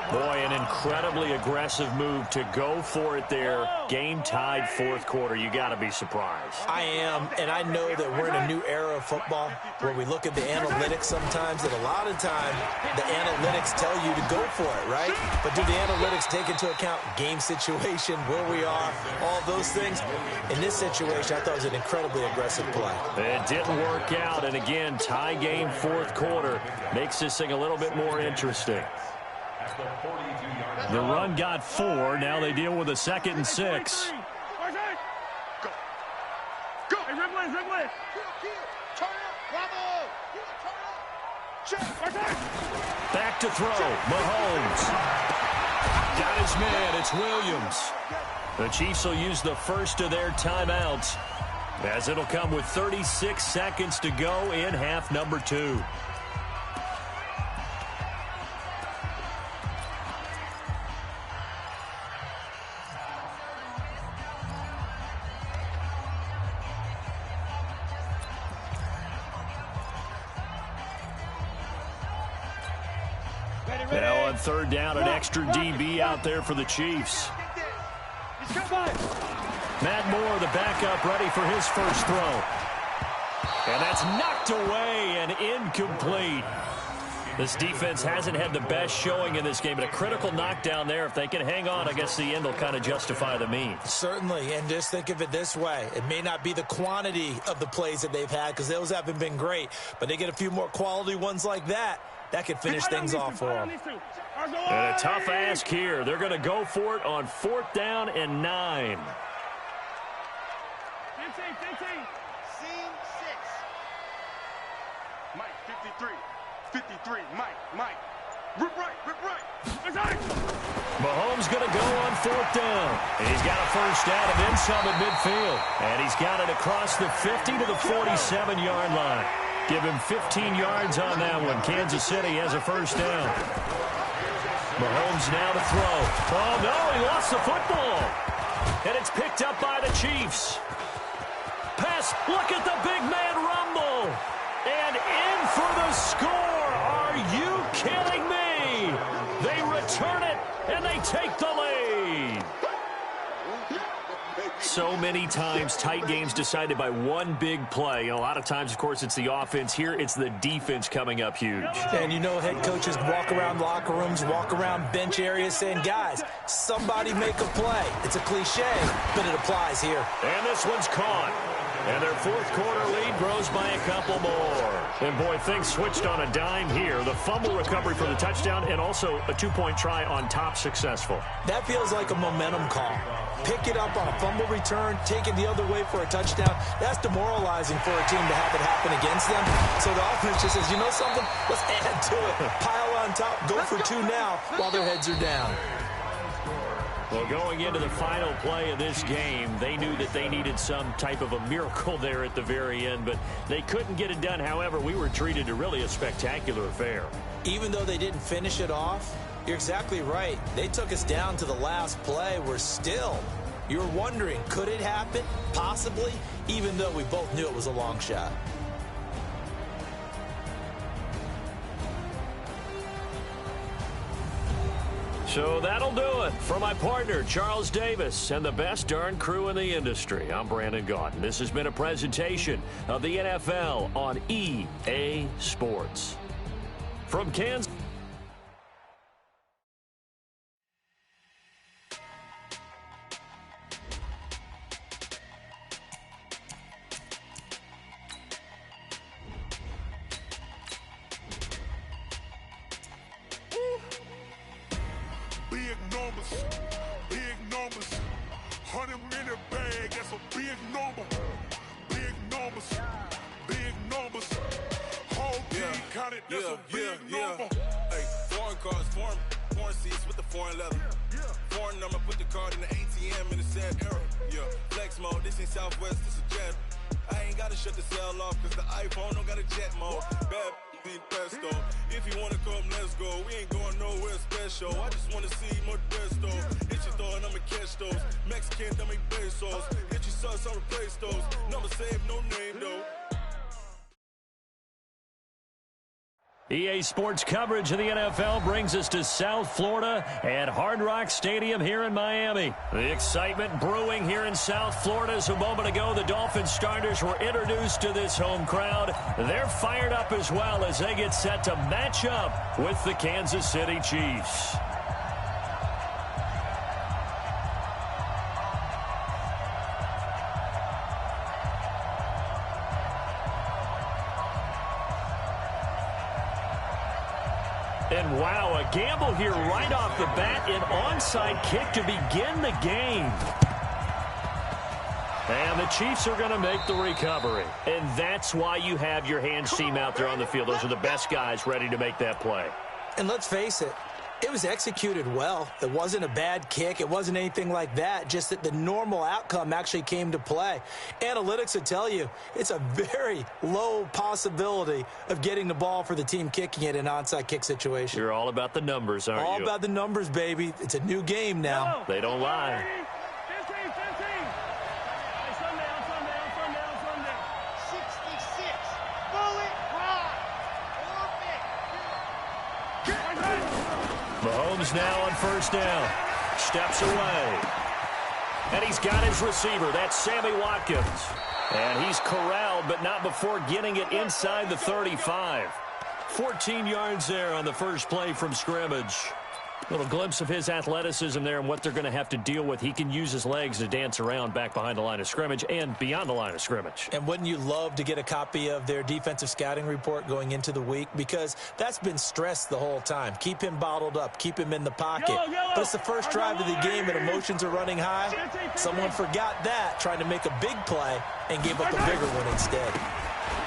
Boy, an incredibly aggressive move to go for it there. Game tied fourth quarter. You got to be surprised. I am, and I know that we're in a new era of football where we look at the analytics sometimes, and a lot of time the analytics tell you to go for it, right? But do the analytics take into account game situation, where we are, all those things? In this situation, I thought it was an incredibly aggressive play. It didn't work out, and again, tie game fourth quarter makes this thing a little bit more interesting. The run got 4. Now they deal with a 2nd and 6. Go. Go. Hey, Ripley. Turn up. Bravo. Back to throw. Mahomes. Got his man. It's Williams. The Chiefs will use the first of their timeouts, as it'll come with 36 seconds to go in half number 2. Now on third down, an extra DB out there for the Chiefs. Matt Moore, the backup, ready for his first throw. And that's knocked away and incomplete. This defense hasn't had the best showing in this game, but a critical knockdown there. If they can hang on, I guess the end will kind of justify the means. Certainly, and just think of it this way. It may not be the quantity of the plays that they've had, because those haven't been great, but they get a few more quality ones like that. That could finish things off for them. And a tough ask here. They're going to go for it on fourth down and 9. 15. Scene 6. Mike, 53. Mike. Rip right. Mahomes going to go on fourth down. And he's got a first down and then some at midfield. And he's got it across the 50 to the 47-yard line. Give him 15 yards on that one. Kansas City has a first down. Mahomes now to throw. Oh, no, he lost the football. And it's picked up by the Chiefs. Pass, look at the big man rumble. And in for the score. Are you kidding me? They return it, and they take the lead. So many times, tight games decided by one big play. And a lot of times, of course, it's the offense. Here, it's the defense coming up huge. And you know, head coaches walk around locker rooms, walk around bench areas saying, guys, somebody make a play. It's a cliche, but it applies here. And this one's caught. And their fourth quarter lead grows by a couple more. And, boy, things switched on a dime here. The fumble recovery for the touchdown and also a two-point try on top successful. That feels like a momentum call. Pick it up on a fumble return, take it the other way for a touchdown. That's demoralizing for a team to have it happen against them. So the offense just says, you know something? Let's add to it. Pile on top, go for 2 now while their heads are down. Well, going into the final play of this game, they knew that they needed some type of a miracle there at the very end, but they couldn't get it done. However, we were treated to really a spectacular affair. Even though they didn't finish it off, you're exactly right. They took us down to the last play. We're still, you're wondering, could it happen? Possibly, even though we both knew it was a long shot. So that'll do it. For my partner, Charles Davis, and the best darn crew in the industry, I'm Brandon Gaudin. This has been a presentation of the NFL on EA Sports. From Kansas. Big numbers, 100 minute bag, that's a big number. Big numbers, whole team counted, that's a big number. Hey, foreign cars, foreign seats with the foreign leather. Foreign number, put the card in the ATM in the sad era. Yeah, flex mode, this ain't Southwest, this a jet. I ain't gotta shut the cell off, cause the iPhone don't got a jet mode. Bad be pesto. If you wanna come, let's go. We ain't going nowhere special. I just wanna see more desto. Hit your throw and I'ma catch those. Mexican, dummy pesos. Hit your sus, I'll replace those. Number save, no name though. EA Sports coverage of the NFL brings us to South Florida at Hard Rock Stadium here in Miami. The excitement brewing here in South Florida as a moment ago the Dolphins starters were introduced to this home crowd. They're fired up as well as they get set to match up with the Kansas City Chiefs. And wow, a gamble here right off the bat, an onside kick to begin the game. And the Chiefs are going to make the recovery. And that's why you have your hands team out there on the field. Those are the best guys ready to make that play. And let's face it, it was executed well. It wasn't a bad kick. It wasn't anything like that. Just that the normal outcome actually came to play. Analytics would tell you it's a very low possibility of getting the ball for the team kicking it in an onside kick situation. You're all about the numbers, aren't you? All about the numbers, baby. It's a new game now. They don't lie. 15. Sundown. 66. Bullet ride. Mahomes now on first down. Steps away. And he's got his receiver. That's Sammy Watkins. And he's corralled, but not before getting it inside the 35. 14 yards there on the first play from scrimmage. Little glimpse of his athleticism there and what they're going to have to deal with. He can use his legs to dance around back behind the line of scrimmage and beyond the line of scrimmage. And wouldn't you love to get a copy of their defensive scouting report going into the week? Because that's been stressed the whole time. Keep him bottled up. Keep him in the pocket. But it's the first drive of the game and emotions are running high. Someone forgot that, trying to make a big play and gave up a bigger one instead.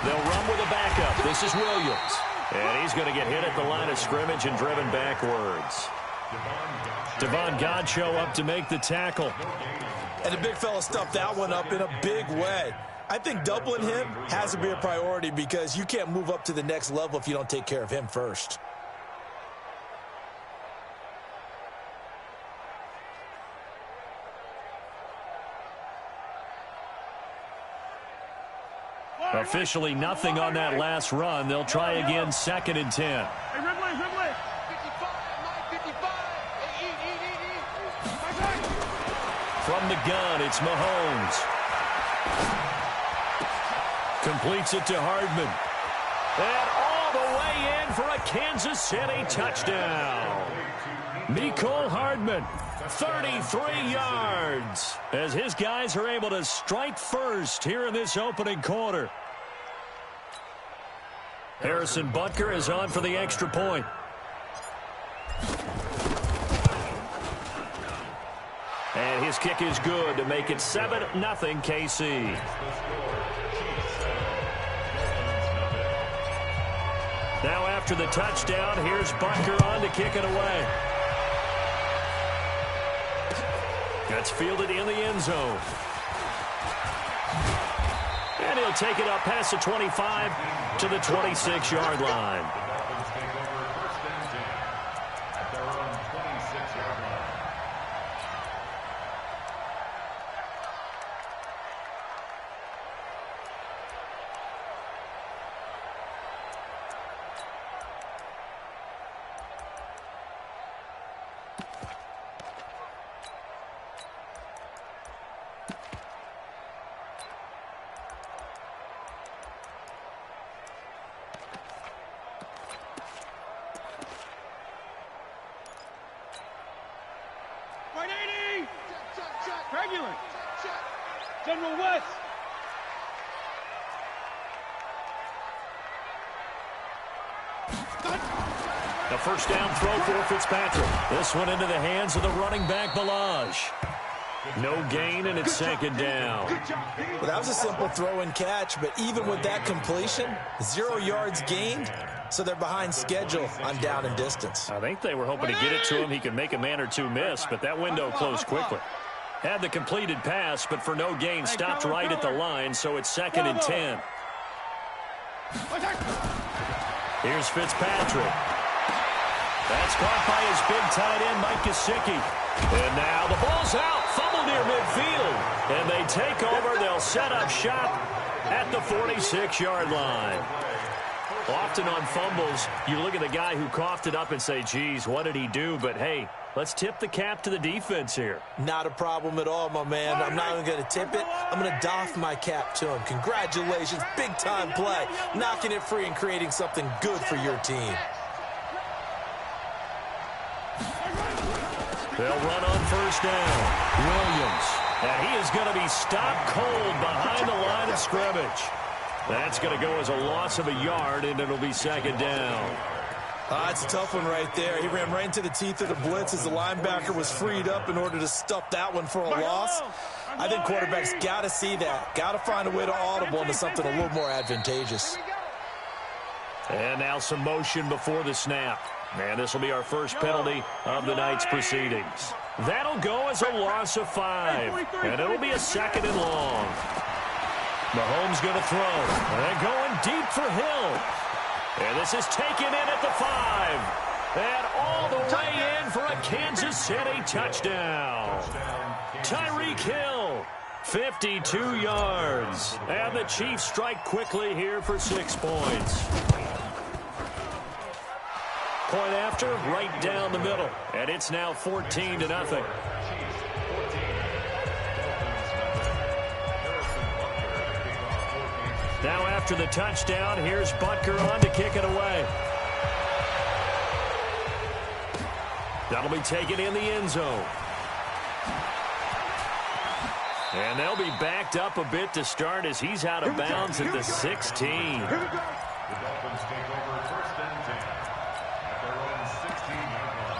They'll run with a backup. This is Williams. And he's going to get hit at the line of scrimmage and driven backwards. Devon Godchaux up to make the tackle. And the big fella stuffed that one up in a big way. I think doubling him has to be a priority because you can't move up to the next level if you don't take care of him first. Officially nothing on that last run. They'll try again 2nd and 10. Hey, Ridley. 55. From the gun, it's Mahomes. Completes it to Hardman. And all the way in for a Kansas City touchdown. Mecole Hardman, 33 yards, as his guys are able to strike first here in this opening quarter. Harrison Butker is on for the extra point. And his kick is good to make it 7-0 KC. Now after the touchdown, here's Butker on to kick it away. That's fielded in the end zone. And he'll take it up past the 25 to the 26-yard line. Regular. General West. The first down throw for Fitzpatrick. This one into the hands of the running back, Balaj. No gain, and it's 2nd down. Well, that was a simple throw and catch, but even with that completion, 0 yards gained, so they're behind schedule on down and distance. I think they were hoping to get it to him. He could make a man or two miss, but that window closed quickly. Had the completed pass, but for no gain, stopped right at the line, so it's 2nd and 10. Here's Fitzpatrick. That's caught by his big tight end, Mike Gesicki. And now the ball's out, fumble near midfield. And they take over. They'll set up shop at the 46-yard line. Often on fumbles, you look at the guy who coughed it up and say, geez, what did he do? But, hey, let's tip the cap to the defense here. Not a problem at all, my man. I'm not even going to tip it. I'm going to doff my cap to him. Congratulations, big-time play. Knocking it free and creating something good for your team. They'll run on first down. Williams. And he is going to be stopped cold behind the line of scrimmage. That's going to go as a loss of a yard, and it'll be 2nd down. It's a tough one right there. He ran right into the teeth of the blitz as the linebacker was freed up in order to stuff that one for a loss. I think quarterbacks got to see that. Got to find a way to audible into something a little more advantageous. And now some motion before the snap. And this will be our first penalty of the night's proceedings. That'll go as a loss of 5. And it'll be a 2nd and long. Mahomes going to throw. And going deep for Hill. And this is taken in at the 5. And all the way in for a Kansas City touchdown. Tyreek Hill, 52 yards. And the Chiefs strike quickly here for 6 points. Point after, right down the middle. And it's now 14-0. Now after the touchdown, here's Butker on to kick it away. That'll be taken in the end zone. And they'll be backed up a bit to start as he's out of bounds at the 16. The Dolphins take over 1st and 10 at their own 16-yard line.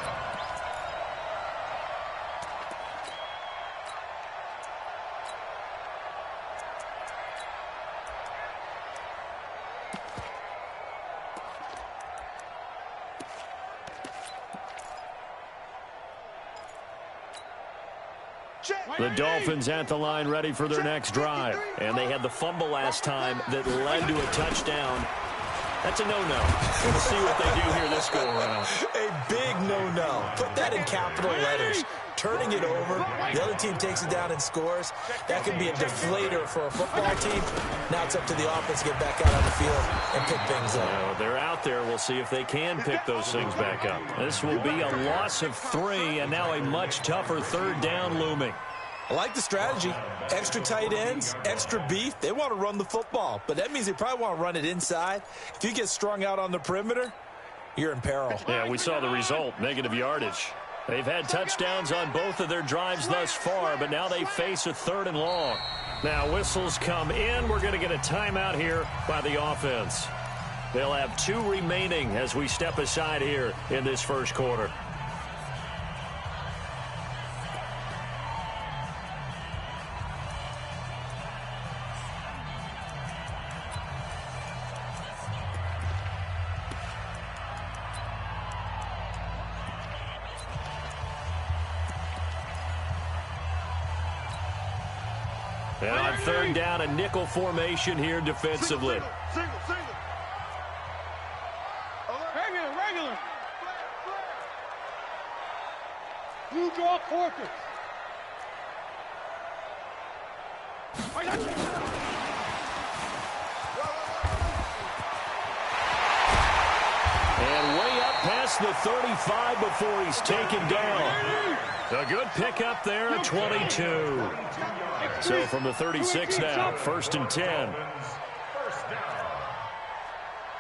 The Dolphins at the line ready for their next drive. And they had the fumble last time that led to a touchdown. That's a no-no. We'll see what they do here this go-around. A big no-no. Put that in capital letters. Turning it over, the other team takes it down and scores. That could be a deflator for a football team. Now it's up to the offense to get back out on the field and pick things up. They're out there. We'll see if they can pick those things back up. This will be a loss of 3, and now a much tougher 3rd down looming. I like the strategy. Extra tight ends, extra beef. They want to run the football, but that means they probably want to run it inside. If you get strung out on the perimeter, you're in peril. Yeah, we saw the result, negative yardage. They've had touchdowns on both of their drives thus far, but now they face a 3rd and long. Now whistles come in. We're going to get a timeout here by the offense. They'll have 2 remaining as we step aside here in this first quarter. And on 3rd down, a nickel formation here defensively. Single. Regular. You draw quarters. And way up past the 35 before he's taken down. A good pickup there at 22. So from the 36 now, 1st and 10. First down.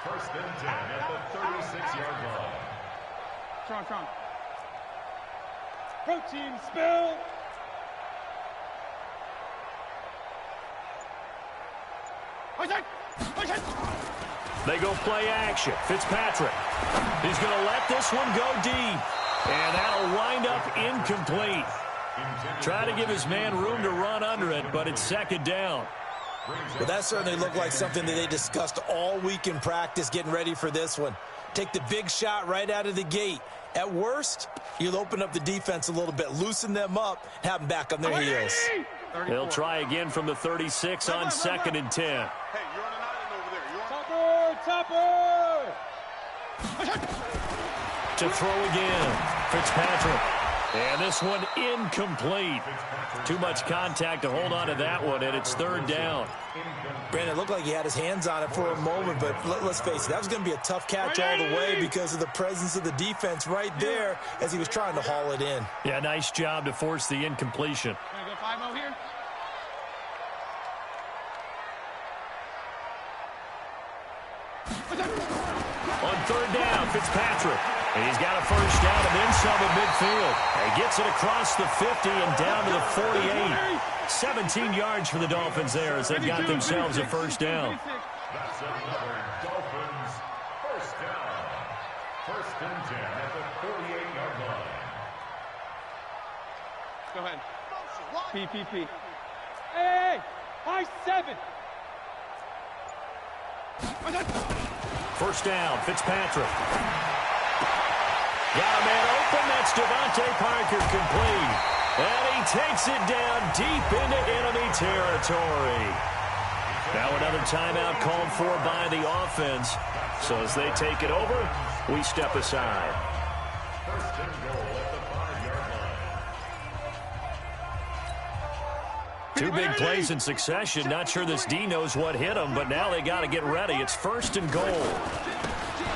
1st and 10 at the 36-yard line. Tron. Protein spill. They go play action. Fitzpatrick. He's going to let this one go deep. And that'll wind up incomplete. Try to give his man room to run under it, but it's 2nd down. Well, that certainly looked like something that they discussed all week in practice getting ready for this one. Take the big shot right out of the gate. At worst, you'll open up the defense a little bit, loosen them up, have them back on their heels. They'll try again from the 36 on 2nd and 10. Hey, you're on an island over there. Topper! To throw again, Fitzpatrick. And this one incomplete. Too much contact to hold on to that one, and it's 3rd down. Brandon, it looked like he had his hands on it for a moment, but let's face it, that was going to be a tough catch all the way because of the presence of the defense right there as he was trying to haul it in. Yeah, nice job to force the incompletion. Can I go 5-0 here? On 3rd down, Fitzpatrick. And he's got a 1st down and then some at midfield. And he gets it across the 50 and down to the 48. 17 yards for the Dolphins there as they've got themselves a 1st down. That's another Dolphins 1st down. 1st and 10 at the 48-yard line. Go ahead. PPP. Hey! High 7! 1st down, Fitzpatrick. Got a man open. That's Devontae Parker complete. And he takes it down deep into enemy territory. Now another timeout called for by the offense. So as they take it over, we step aside. 1st and goal at the 5-yard line. Two big plays in succession. Not sure this D knows what hit him, but now they got to get ready. It's 1st and goal.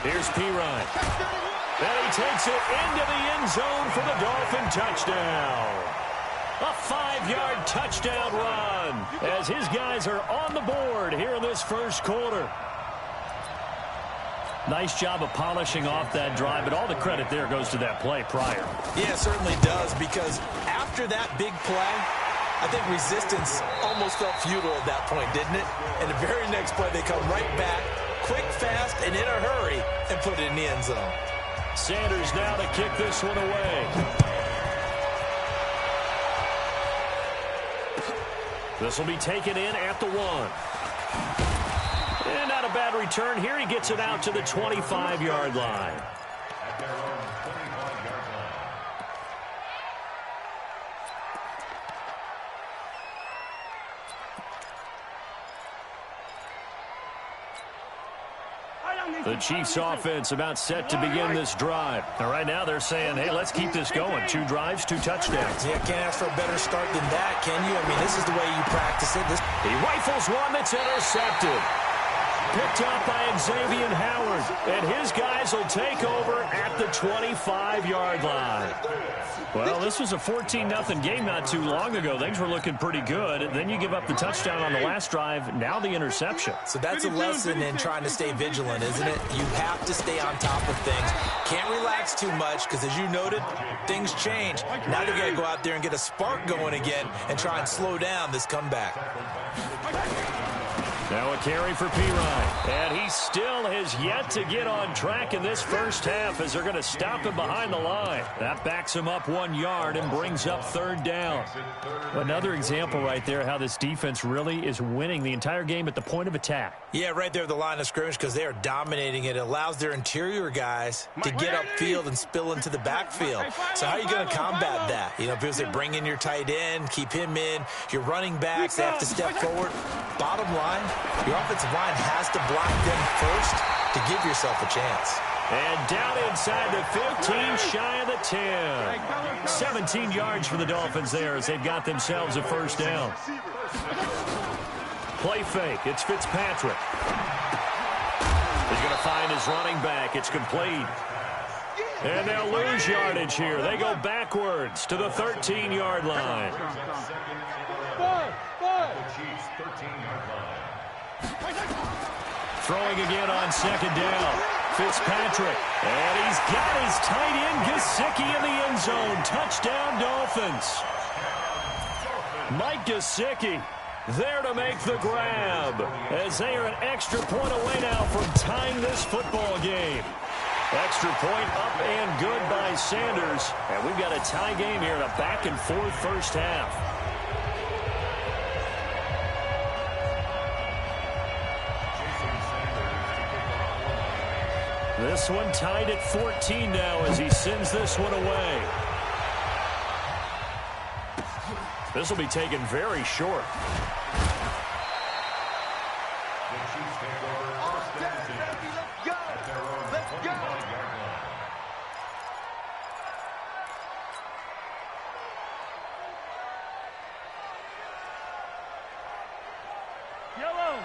Here's Pirine. And he takes it into the end zone for the Dolphin touchdown. A 5-yard touchdown run as his guys are on the board here in this 1st quarter. Nice job of polishing off that drive, but all the credit there goes to that play prior. Yeah, it certainly does, because after that big play, I think resistance almost felt futile at that point, didn't it? And the very next play, they come right back, quick, fast, and in a hurry, and put it in the end zone. Sanders now to kick this one away. This will be taken in at the 1. And not a bad return here. He gets it out to the 25-yard line. At their own 25-yard line. The Chiefs offense about set to begin this drive. Now, right now they're saying, hey, let's keep this going. 2 drives, 2 touchdowns. Yeah, can't ask for a better start than that, can you? I mean, this is the way you practice it. He rifles one that's intercepted. Picked up by Xavier Howard. And his guys will take over at the 25-yard line. Well, this was a 14-0 game not too long ago. Things were looking pretty good. Then you give up the touchdown on the last drive. Now the interception. So that's a lesson in trying to stay vigilant, isn't it? You have to stay on top of things. Can't relax too much because, as you noted, things change. Now you got to go out there and get a spark going again and try and slow down this comeback. Now a carry for Pirine. And he still has yet to get on track in this 1st half as they're going to stop him behind the line. That backs him up 1 yard and brings up 3rd down. Another example right there how this defense really is winning the entire game at the point of attack. Yeah, right there at the line of scrimmage because they are dominating it. It allows their interior guys to get upfield and spill into the backfield. So how are you going to combat that? You know, because they bring in your tight end, keep him in. Your running backs, they have to step forward. Bottom line, your offensive line has to block them first to give yourself a chance. And down inside the 15, shy of the 10. 17 yards for the Dolphins there as they've got themselves a 1st down. Play fake. It's Fitzpatrick. He's going to find his running back. It's complete. And they'll lose yardage here. They go backwards to the 13-yard line. Throwing again on 2nd down. Fitzpatrick. And he's got his tight end, Gesicki, in the end zone. Touchdown, Dolphins. Mike Gesicki there to make the grab as they are an extra point away now from tying this football game. Extra point up and good by Sanders. And we've got a tie game here in a back-and-forth 1st half. This one tied at 14 now as he sends this one away. This will be taken very short. The Chiefs take over first and 10 at their own 29-yard line.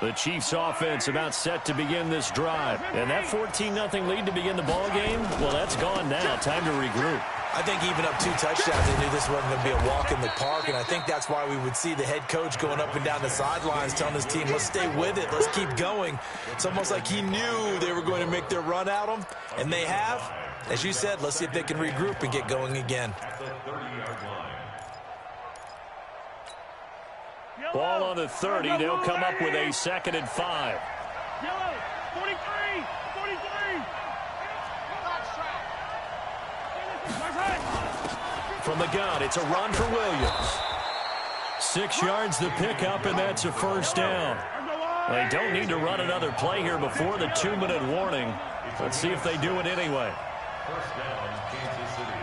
The Chiefs offense about set to begin this drive. And that 14-0 lead to begin the ball game, well, that's gone now. Time to regroup. I think even up 2 touchdowns, they knew this wasn't going to be a walk in the park, and I think that's why we would see the head coach going up and down the sidelines telling his team, let's stay with it, let's keep going. It's almost like he knew they were going to make their run at him, and they have. As you said, let's see if they can regroup and get going again. At the 30-yard line. Ball on the 30. They'll come up with a 2nd and 5. Yellow, 43, 43. From the gun, it's a run for Williams. 6 yards the pickup, and that's a first down. They don't need to run another play here before the 2-minute warning. Let's see if they do it anyway. First down, Kansas City.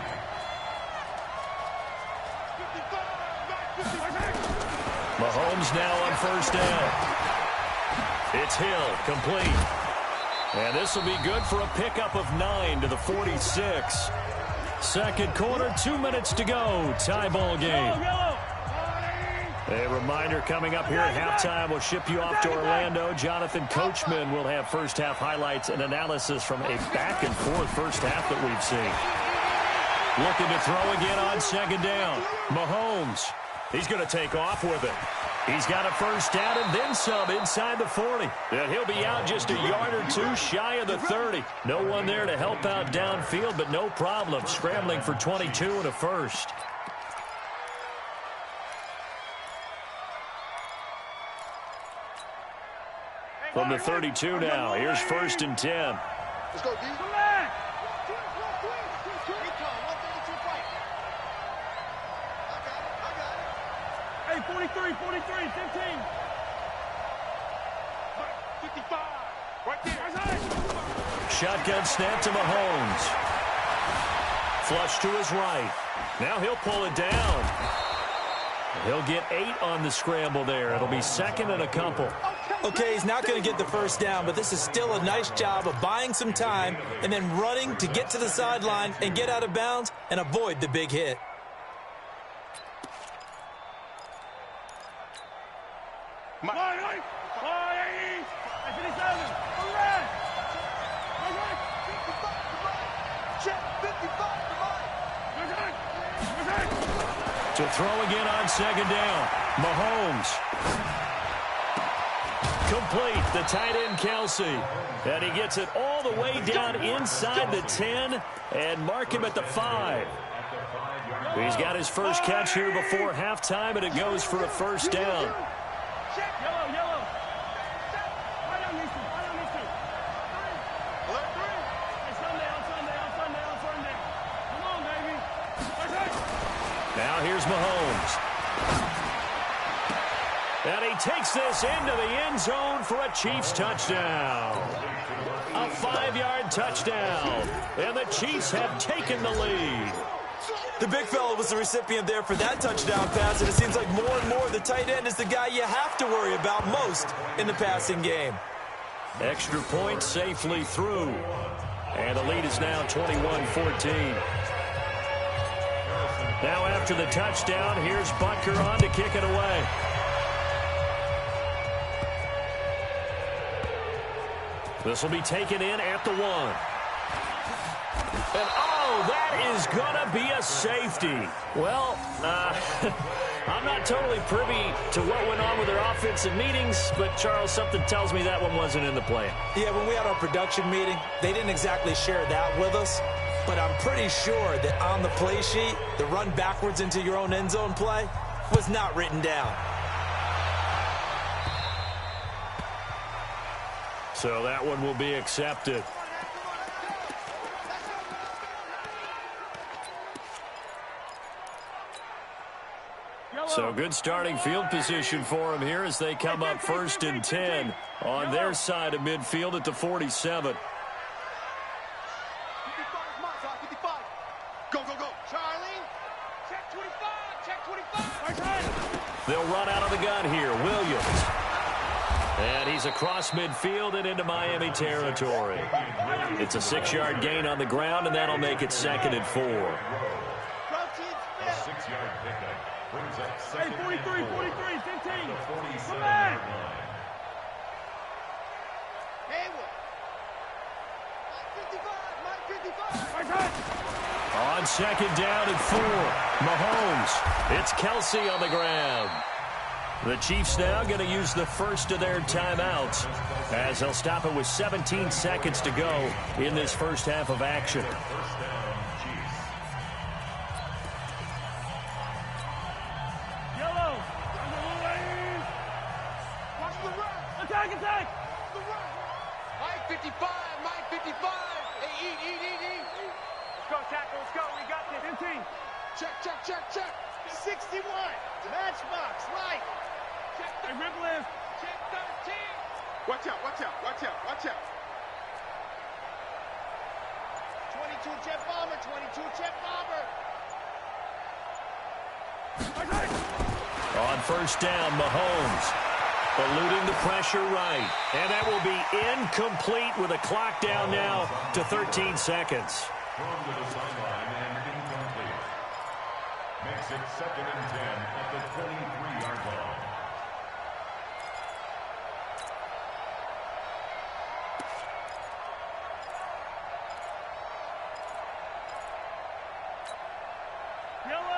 Mahomes now on first down. It's Hill, complete. And this will be good for a pickup of 9 to the 46. Second quarter, 2 minutes to go. Tie ball game. A reminder coming up here at halftime. We'll ship you off to Orlando. Jonathan Coachman will have first half highlights and analysis from a back-and-forth first half that we've seen. Looking to throw again on second down. Mahomes. He's going to take off with it. He's got a first down and then some inside the 40. And he'll be out just a yard or 2 shy of the 30. No one there to help out downfield, but no problem. Scrambling for 22 and a first. From the 32 now, here's 1st and 10. Let's go, D. Hey, 43, 43, 15. 55. Right there. Shotgun snap to Mahomes. Flush to his right. Now he'll pull it down. He'll get 8 on the scramble there. It'll be 2nd and a couple. Okay, he's not going to get the first down, but this is still a nice job of buying some time and then running to get to the sideline and get out of bounds and avoid the big hit. To throw again on second down. Mahomes. Complete. The tight end, Kelsey. And he gets it all the way down inside the 10 and mark him at the 5. He's got his first catch here before halftime, and it goes for a first down. Now here's Mahomes. And he takes this into the end zone for a Chiefs touchdown. A 5-yard touchdown. And the Chiefs have taken the lead. The big fella was the recipient there for that touchdown pass, and it seems like more and more the tight end is the guy you have to worry about most in the passing game. Extra point safely through. And the lead is now 21-14. Now after the touchdown, here's Butker on to kick it away. This will be taken in at the 1. And oh, that is going to be a safety. Well, I'm not totally privy to what went on with their offensive meetings, but Charles, something tells me that one wasn't in the plan. Yeah, when we had our production meeting, they didn't exactly share that with us. But I'm pretty sure that on the play sheet, the run backwards into your own end zone play was not written down. So that one will be accepted. So good starting field position for them here as they come up 1st and 10 on their side of midfield at the 47. Charlie. Check 25. Check 25. They'll run out of the gun here. Williams. And he's across midfield and into Miami territory. It's a 6-yard gain on the ground, and that'll make it 2nd and 4. A 6-yard pickup brings up 2nd and 4. 43, 15. The 47-yard Come back. line. Haywood. Mike 55. On 2nd down and 4, Mahomes. It's Kelsey on the ground. The Chiefs now going to use the first of their timeouts as they'll stop it with 17 seconds to go in this first half of action. First down, Chiefs. Yellow. Watch the run. Attack. The run. Mike 55. Hey, eat. Let's go, tackle. Let's go. We got this. 15. Check. 61. Matchbox. Right. Check the rib lift. Check 13. Watch out. 22 jet bomber. On first down, Mahomes eluding the pressure right. And that will be incomplete with a clock down now to 13 seconds. Thrown to the sideline and incomplete. Makes it 2nd and 10 at the 23-yard line.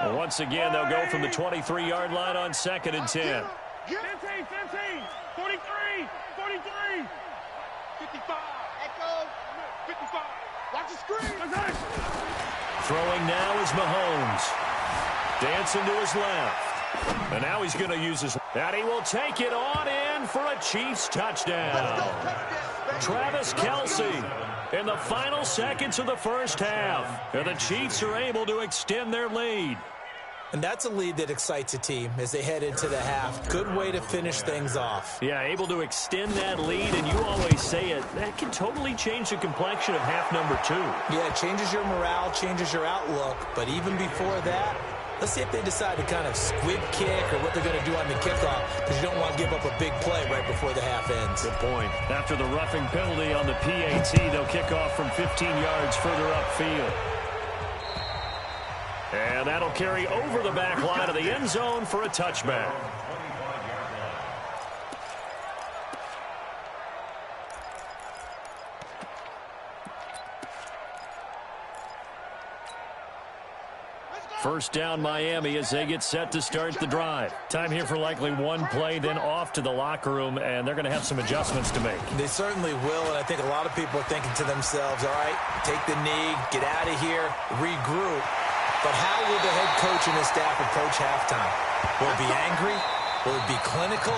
Well, once again, they'll go from the 23-yard line on 2nd and 10. 15, 43, 55. Echo, 55. Watch the screen. Throwing now is Mahomes. Dancing to his left. And now he's going to use his... And he will take it on in for a Chiefs touchdown. Travis Kelsey in the final seconds of the first half. And the Chiefs are able to extend their lead. And that's a lead that excites a team as they head into the half. Good way to finish things off. Yeah, able to extend that lead, and you always say it, that can totally change the complexion of half number 2. Yeah, it changes your morale, changes your outlook. But even before that, let's see if they decide to kind of squib kick or what they're going to do on the kickoff, because you don't want to give up a big play right before the half ends. Good point. After the roughing penalty on the PAT, they'll kick off from 15 yards further upfield. And that'll carry over the back line of the end zone for a touchback. First down, Miami, as they get set to start the drive. Time here for likely one play, then off to the locker room, and they're going to have some adjustments to make. They certainly will, and I think a lot of people are thinking to themselves, all right, take the knee, get out of here, regroup. But how will the head coach and his staff approach halftime? Will it be angry? Will it be clinical?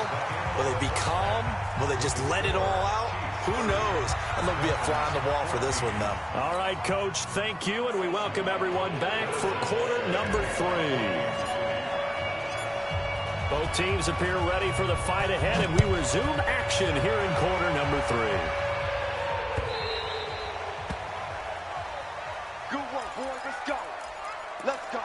Will it be calm? Will they just let it all out? Who knows? I'm going to be a fly on the wall for this one, though. All right, Coach, thank you, and we welcome everyone back for quarter number 3. Both teams appear ready for the fight ahead, and we resume action here in quarter number 3. Good work, boys. Let's go. Let's go.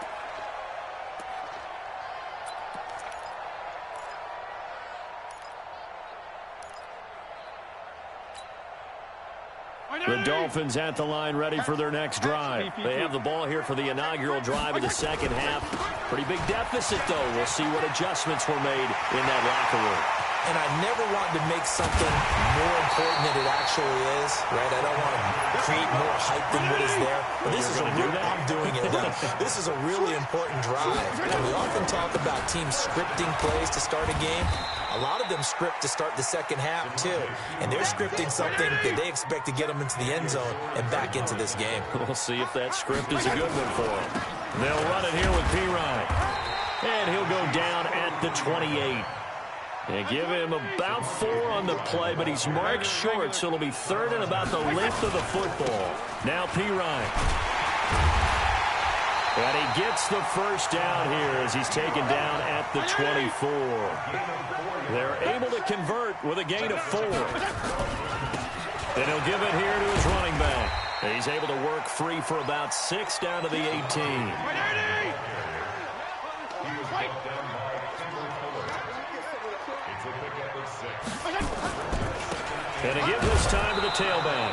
The Dolphins at the line ready for their next drive. They have the ball here for the inaugural drive of the second half. Pretty big deficit, though. We'll see what adjustments were made in that locker room. And I never want to make something more important than it actually is, right? I don't want to create more hype than what is there. But this is I'm doing it. This is a really important drive. And we often talk about teams scripting plays to start a game. A lot of them script to start the second half, too. And they're scripting something that they expect to get them into the end zone and back into this game. We'll see if that script is a good one for them. They'll run it here with P-Ryan. And he'll go down at the 28. They give him about 4 on the play, but he's marked short, so it'll be third and about the length of the football. Now P-Ryan. And he gets the first down here as he's taken down at the 24. They're able to convert with a gain of 4. And he'll give it here to his running back. He's able to work free for about 6 down to the 18. He was brought down by Timber Fuller. It's a pickup of 6. And a give this time to the tailback.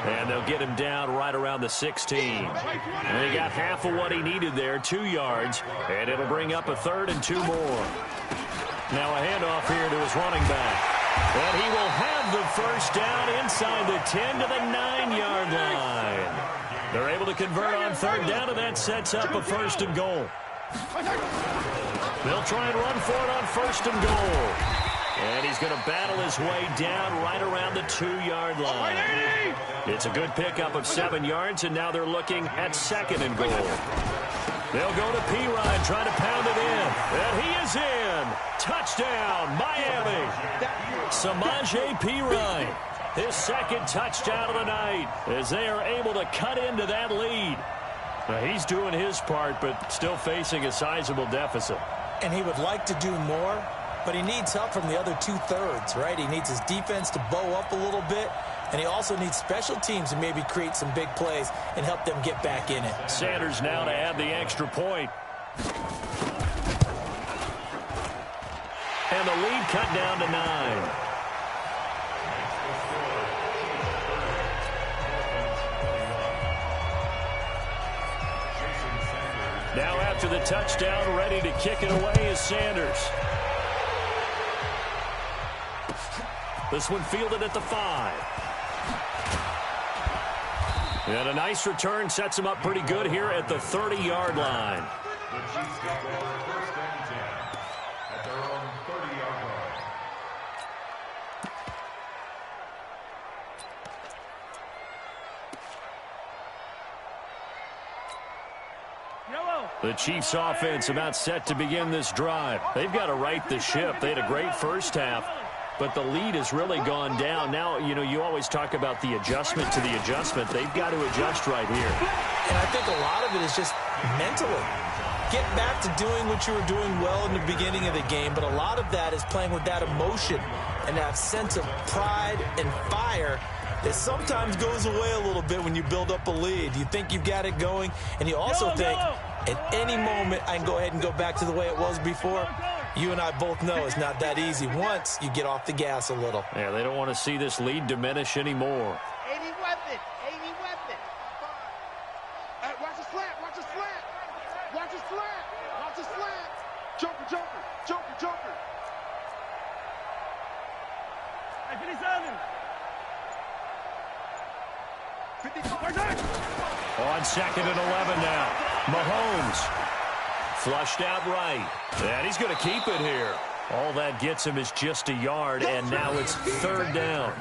And they'll get him down right around the 16. And he got half of what he needed there, 2 yards. And it'll bring up a 3rd and 2 more. Now a handoff here to his running back. And he will have the first down inside the 10 to the 9-yard line. They're able to convert on 3rd down, and that sets up a 1st and goal. They'll try and run for it on 1st and goal. And he's going to battle his way down right around the 2-yard line. It's a good pickup of 7 yards, and now they're looking at 2nd and goal. They'll go to P-Ryan, trying to pound it in. And he is in. Touchdown, Miami. Samaje P-Ryan, his 2nd touchdown of the night, as they are able to cut into that lead. Now, he's doing his part, but still facing a sizable deficit. And he would like to do more, but he needs help from the other 2/3, right? He needs his defense to bow up a little bit, and he also needs special teams to maybe create some big plays and help them get back in it. Sanders now to add the extra point. And the lead cut down to 9. Now after the touchdown, ready to kick it away is Sanders. This one fielded at the 5. And a nice return sets him up pretty good here at the 30-yard line. The Chiefs get their 1st and 10 at their own 30-yard line. The Chiefs offense about set to begin this drive. They've got to right the ship. They had a great first half, but the lead has really gone down. Now, you know, you always talk about the adjustment to the adjustment. They've got to adjust right here. And I think a lot of it is just mentally. Get back to doing what you were doing well in the beginning of the game, but a lot of that is playing with that emotion and that sense of pride and fire that sometimes goes away a little bit when you build up a lead. You think you've got it going, and you also think at any moment I can go ahead and go back to the way it was before. You and I both know it's not that easy once you get off the gas a little. Yeah, they don't want to see this lead diminish anymore. 80 weapon, 80 weapon. Watch the slant, watch the slant. Watch the slant, watch the slant. Joker, joker, joker, joker. Hey, 57. 55. On 2nd and 11 now. Mahomes flushed out right. And he's going to keep it here. All that gets him is just a yard, and now it's 3rd down.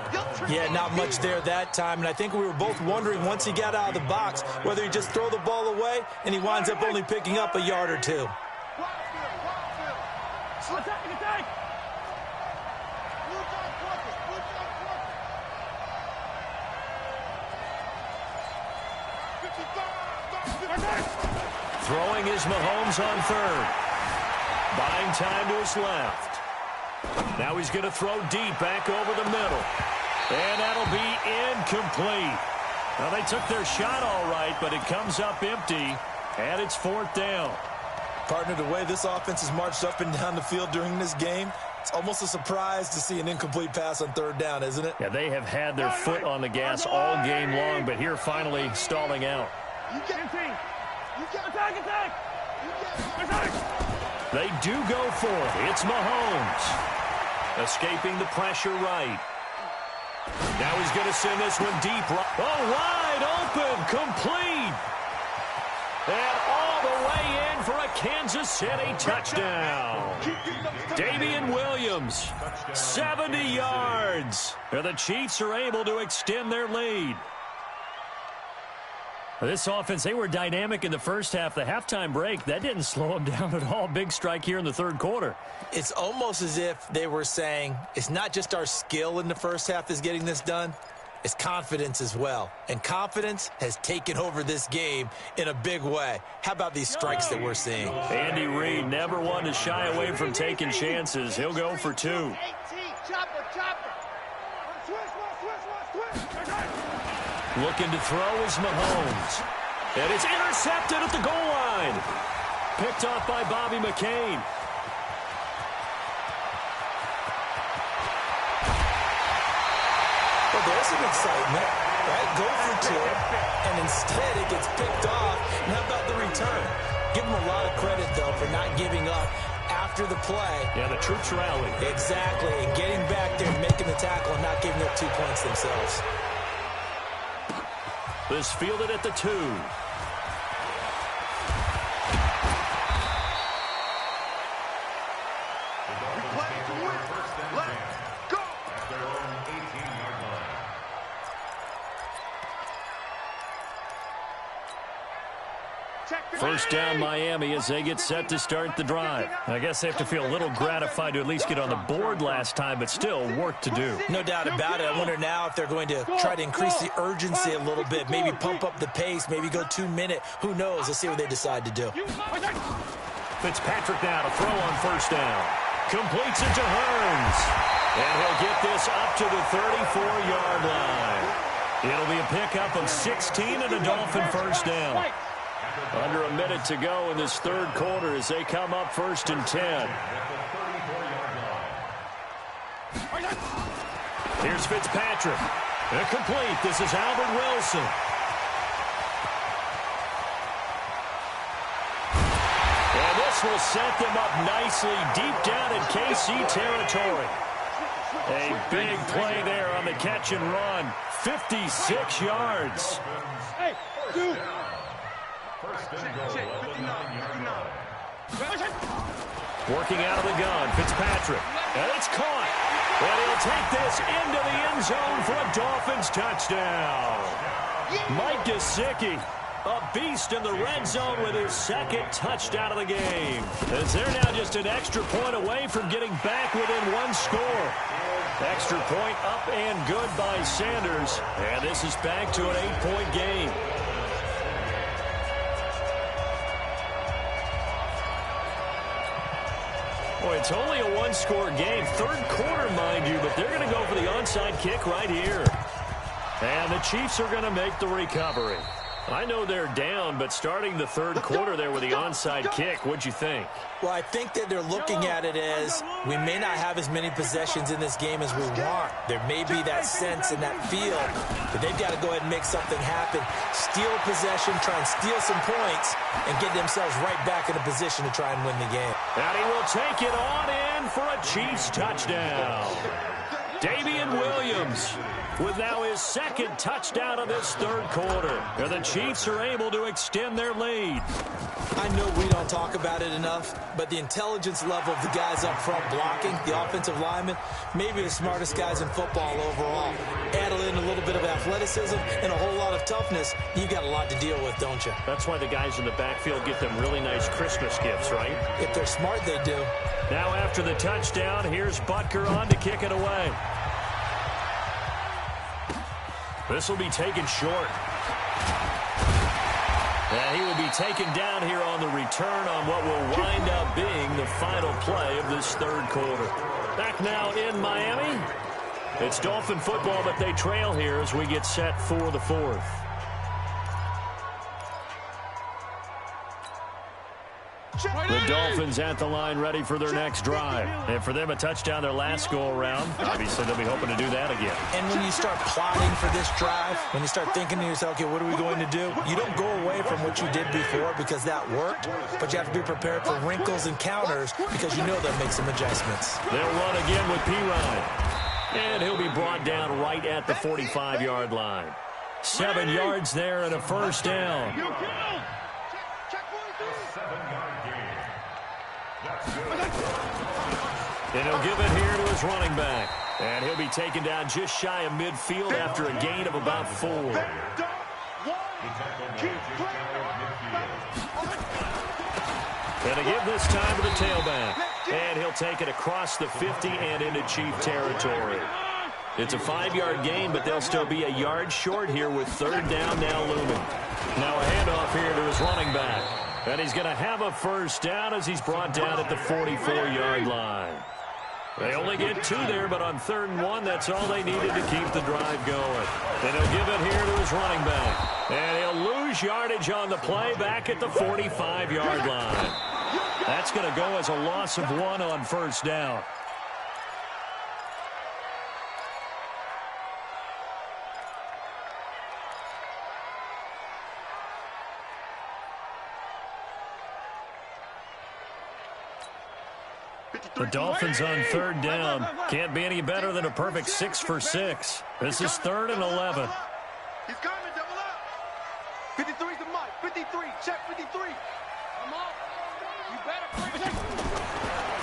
Yeah, not much there that time, and I think we were both wondering once he got out of the box whether he'd just throw the ball away, and he winds up only picking up a yard or 2. Throwing is Mahomes on 3rd. Buying time to his left. Now he's going to throw deep back over the middle. And that'll be incomplete. Well, they took their shot all right, but it comes up empty, and it's 4th down. Partner, the way this offense has marched up and down the field during this game, it's almost a surprise to see an incomplete pass on 3rd down, isn't it? Yeah, they have had their foot on the gas all game long, but here finally stalling out. They do go for it. It's Mahomes. Escaping the pressure right. Now he's going to send this one deep. Oh, wide open. Complete. And all the way in for a Kansas City touchdown. Damian Williams, 70 yards. And the Chiefs are able to extend their lead. This offense, they were dynamic in the first half. The halftime break, that didn't slow them down at all. Big strike here in the 3rd quarter. It's almost as if they were saying, it's not just our skill in the first half that's getting this done, it's confidence as well. And confidence has taken over this game in a big way. How about these strikes that we're seeing? Andy Reid, never one to shy away from taking chances. He'll go for 2. 18, chopper, chopper. Switch. Looking to throw is Mahomes. And it's intercepted at the goal line. Picked off by Bobby McCain. Well, there's some excitement, right? Go for two, and instead it gets picked off. And how about the return? Give them a lot of credit, though, for not giving up after the play. Yeah, the troops rallied. Exactly, and getting back there and making the tackle and not giving up 2 points themselves. This fielded at the 2. First down, Miami, as they get set to start the drive. I guess they have to feel a little gratified to at least get on the board last time, but still work to do. No doubt about it. I wonder now if they're going to try to increase the urgency a little bit, maybe pump up the pace, maybe go 2 minute. Who knows? Let's see what they decide to do. Fitzpatrick now to throw on first down. Completes it to Hearns. And he'll get this up to the 34-yard line. It'll be a pickup of 16 and a Dolphin first down. Under a minute to go in this third quarter as they come up 1st and 10. Here's Fitzpatrick. Incomplete. This is Albert Wilson. And this will set them up nicely deep down in KC territory. A big play there on the catch and run. 56 yards. Hey, dude. Working out of the gun, Fitzpatrick. And it's caught. And he'll take this into the end zone for a Dolphins touchdown. Mike Gesicki, a beast in the red zone with his second touchdown of the game. As they're now just an extra point away from getting back within 1 score. Extra point up and good by Sanders. And this is back to an 8-point game. Boy, it's only a 1-score game. Third quarter, mind you, but they're going to go for the onside kick right here. And the Chiefs are going to make the recovery. I know they're down, but starting the third quarter there with the onside kick, what'd you think? Well, I think that they're looking at it as we may not have as many possessions in this game as we want. There may be that sense and that feel, but they've got to go ahead and make something happen. Steal possession, try and steal some points, and get themselves right back in a position to try and win the game. And he will take it on in for a Chiefs touchdown. Damian Williams with now his second touchdown of this third quarter. And the Chiefs are able to extend their lead. I know we don't talk about it enough, but the intelligence level of the guys up front blocking, the offensive linemen, maybe the smartest guys in football overall. Add in a little bit of athleticism and a whole lot of toughness, you got a lot to deal with, don't you? That's why the guys in the backfield get them really nice Christmas gifts, right? If they're smart, they do. Now after the touchdown, here's Butker on to kick it away. This will be taken short. And he will be taken down here on the return on what will wind up being the final play of this third quarter. Back now in Miami. It's Dolphin football, but they trail here as we get set for the fourth. The Dolphins at the line ready for their next drive. And for them, a touchdown their last go-around. Obviously, they'll be hoping to do that again. And when you start plotting for this drive, when you start thinking to yourself, okay, what are we going to do? You don't go away from what you did before because that worked, but you have to be prepared for wrinkles and counters because you know they'll make some adjustments. They'll run again with P-Ryan. And he'll be brought down right at the 45-yard line. 7 yards there and a first down. And he'll give it here to his running back. And he'll be taken down just shy of midfield after a gain of about 4. And to give this time to the tailback. And he'll take it across the 50 and into Chief territory. It's a 5-yard gain, but they'll still be a yard short here with third down now looming. Now a handoff here to his running back. And he's going to have a first down as he's brought down at the 44-yard line. They only get 2 there, but on 3rd and 1, that's all they needed to keep the drive going. Then he'll give it here to his running back. And he'll lose yardage on the play back at the 45-yard line. That's going to go as a loss of 1 on 1st down. The Dolphins on 3rd down. Can't be any better than a perfect 6 for 6. This is 3rd and 11. He's coming, double up. 53's the mic. 53, check 53. Come on. You better.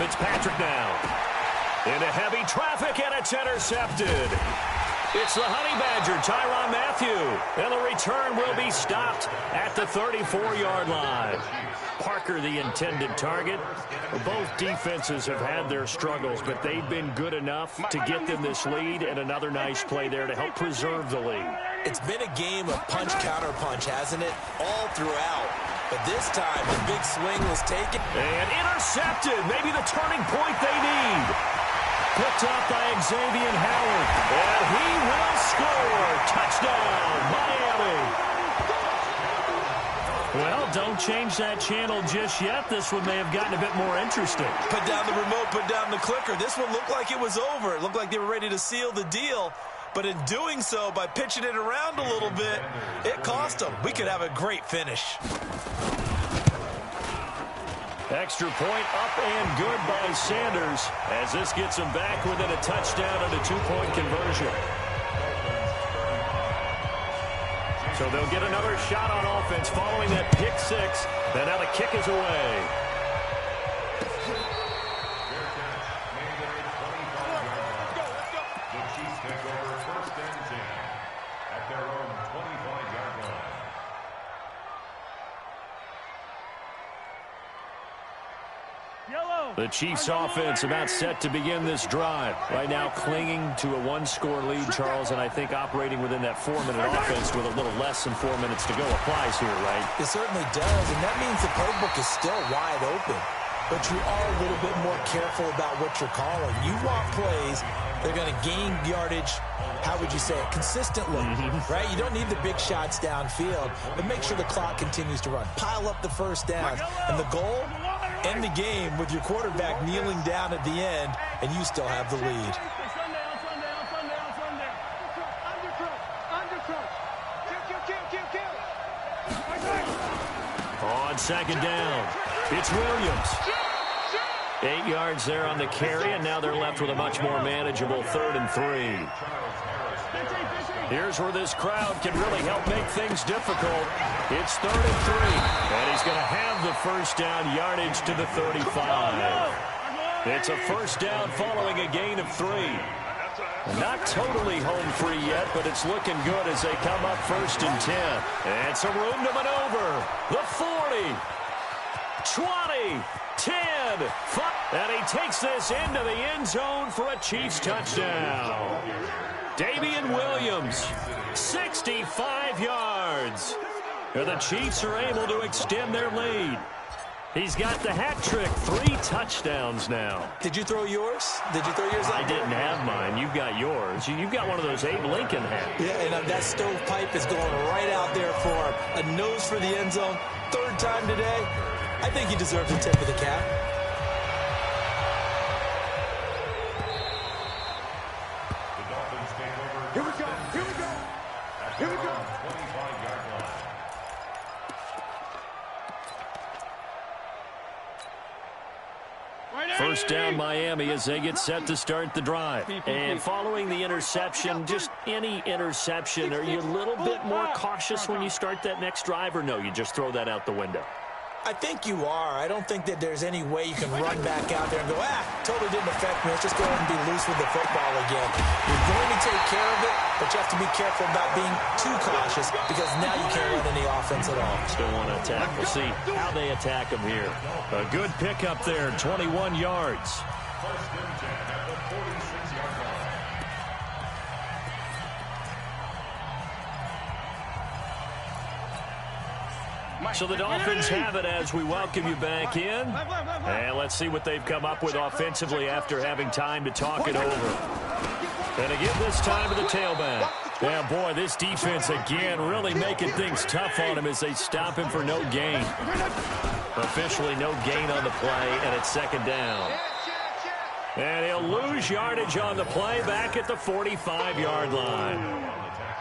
Fitzpatrick now. Into heavy traffic, and it's intercepted. It's the Honey Badger, Tyrann Mathieu. And the return will be stopped at the 34-yard line. Parker, the intended target. Both defenses have had their struggles, but they've been good enough to get them this lead, and another nice play there to help preserve the lead. It's been a game of punch-counter-punch, hasn't it? All throughout. But this time, the big swing was taken. And intercepted. Maybe the turning point they need. Picked up by Xavier Howard. And he will score. Touchdown, Miami. Well, don't change that channel just yet. This one may have gotten a bit more interesting. Put down the remote, put down the clicker. This one looked like it was over. It looked like they were ready to seal the deal. But in doing so, by pitching it around a little bit, it cost them. We could have a great finish. Extra point up and good by Sanders as this gets them back within a touchdown and a 2-point conversion. So they'll get another shot on offense following that pick 6. And now the kick is away. The Chiefs take over 1st and 10 at their own 25-yard line. The Chiefs offense about set to begin this drive. Right now clinging to a 1-score lead, Charles, and I think operating within that 4-minute offense with a little less than 4 minutes to go applies here, right? It certainly does, and that means the playbook is still wide open. But you are a little bit more careful about what you're calling. You want plays that are going to gain yardage, how would you say it, consistently, right? You don't need the big shots downfield, but make sure the clock continues to run. Pile up the first downs, and the goal, end the game with your quarterback kneeling down at the end, and you still have the lead. On 2nd down, it's Williams. 8 yards there on the carry, and now they're left with a much more manageable 3rd and 3. Here's where this crowd can really help make things difficult. It's 3rd and 3, and he's going to have the first down yardage to the 35. It's a first down following a gain of 3. Not totally home free yet, but it's looking good as they come up 1st and 10. And some room to maneuver. The 40, 20, 10, 5. And he takes this into the end zone for a Chiefs touchdown. Damian Williams, 65 yards. And the Chiefs are able to extend their lead. He's got the hat trick, 3 touchdowns now. Did you throw yours? Did you throw yours out? I didn't have mine. You've got yours. You've got one of those Abe Lincoln hats. Yeah, and that stovepipe is going right out there for a nose for the end zone. 3rd time today. I think he deserves a tip of the cap. The Dolphins take over. Here we go. Here we go. Here we go. 25-yard line. First down Miami as they get set to start the drive. And following the interception, just any interception, are you a little bit more cautious when you start that next drive, or no, you just throw that out the window? I think you are. I don't think that there's any way you can run back out there and go, totally didn't affect me. Let's just go ahead and be loose with the football again. You're going to take care of it, but you have to be careful about being too cautious because now you can't run any offense at all. Still want to attack. We'll see how they attack him here. A good pickup there, 21 yards. 1st and 10 at the 46-yard line. So the Dolphins have it as we welcome you back in. And let's see what they've come up with offensively after having time to talk it over. And again this time to the tailback. Yeah, boy, this defense again really making things tough on him as they stop him for no gain. Officially no gain on the play, and it's second down. And he'll lose yardage on the play back at the 45-yard line.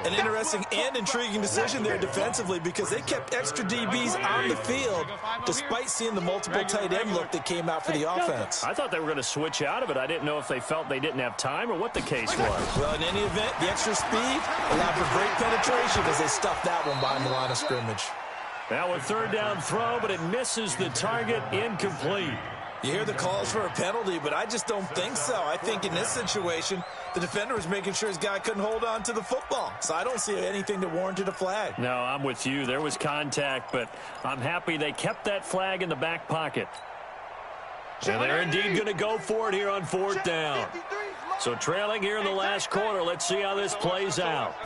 An interesting and intriguing decision there defensively because they kept extra DBs on the field despite seeing the multiple tight end look that came out for the offense. I thought they were going to switch out of it. I didn't know if they felt they didn't have time or what the case was. Well, in any event, the extra speed allowed for great penetration as they stuffed that one behind the line of scrimmage. Now a third down throw, but it misses the target, incomplete. You hear the calls for a penalty, but I just don't think so. I think in this situation, the defender was making sure his guy couldn't hold on to the football. So I don't see anything that warranted a flag. No, I'm with you. There was contact, but I'm happy they kept that flag in the back pocket. And they're indeed going to go for it here on fourth down. So trailing here in the last quarter, let's see how this plays out.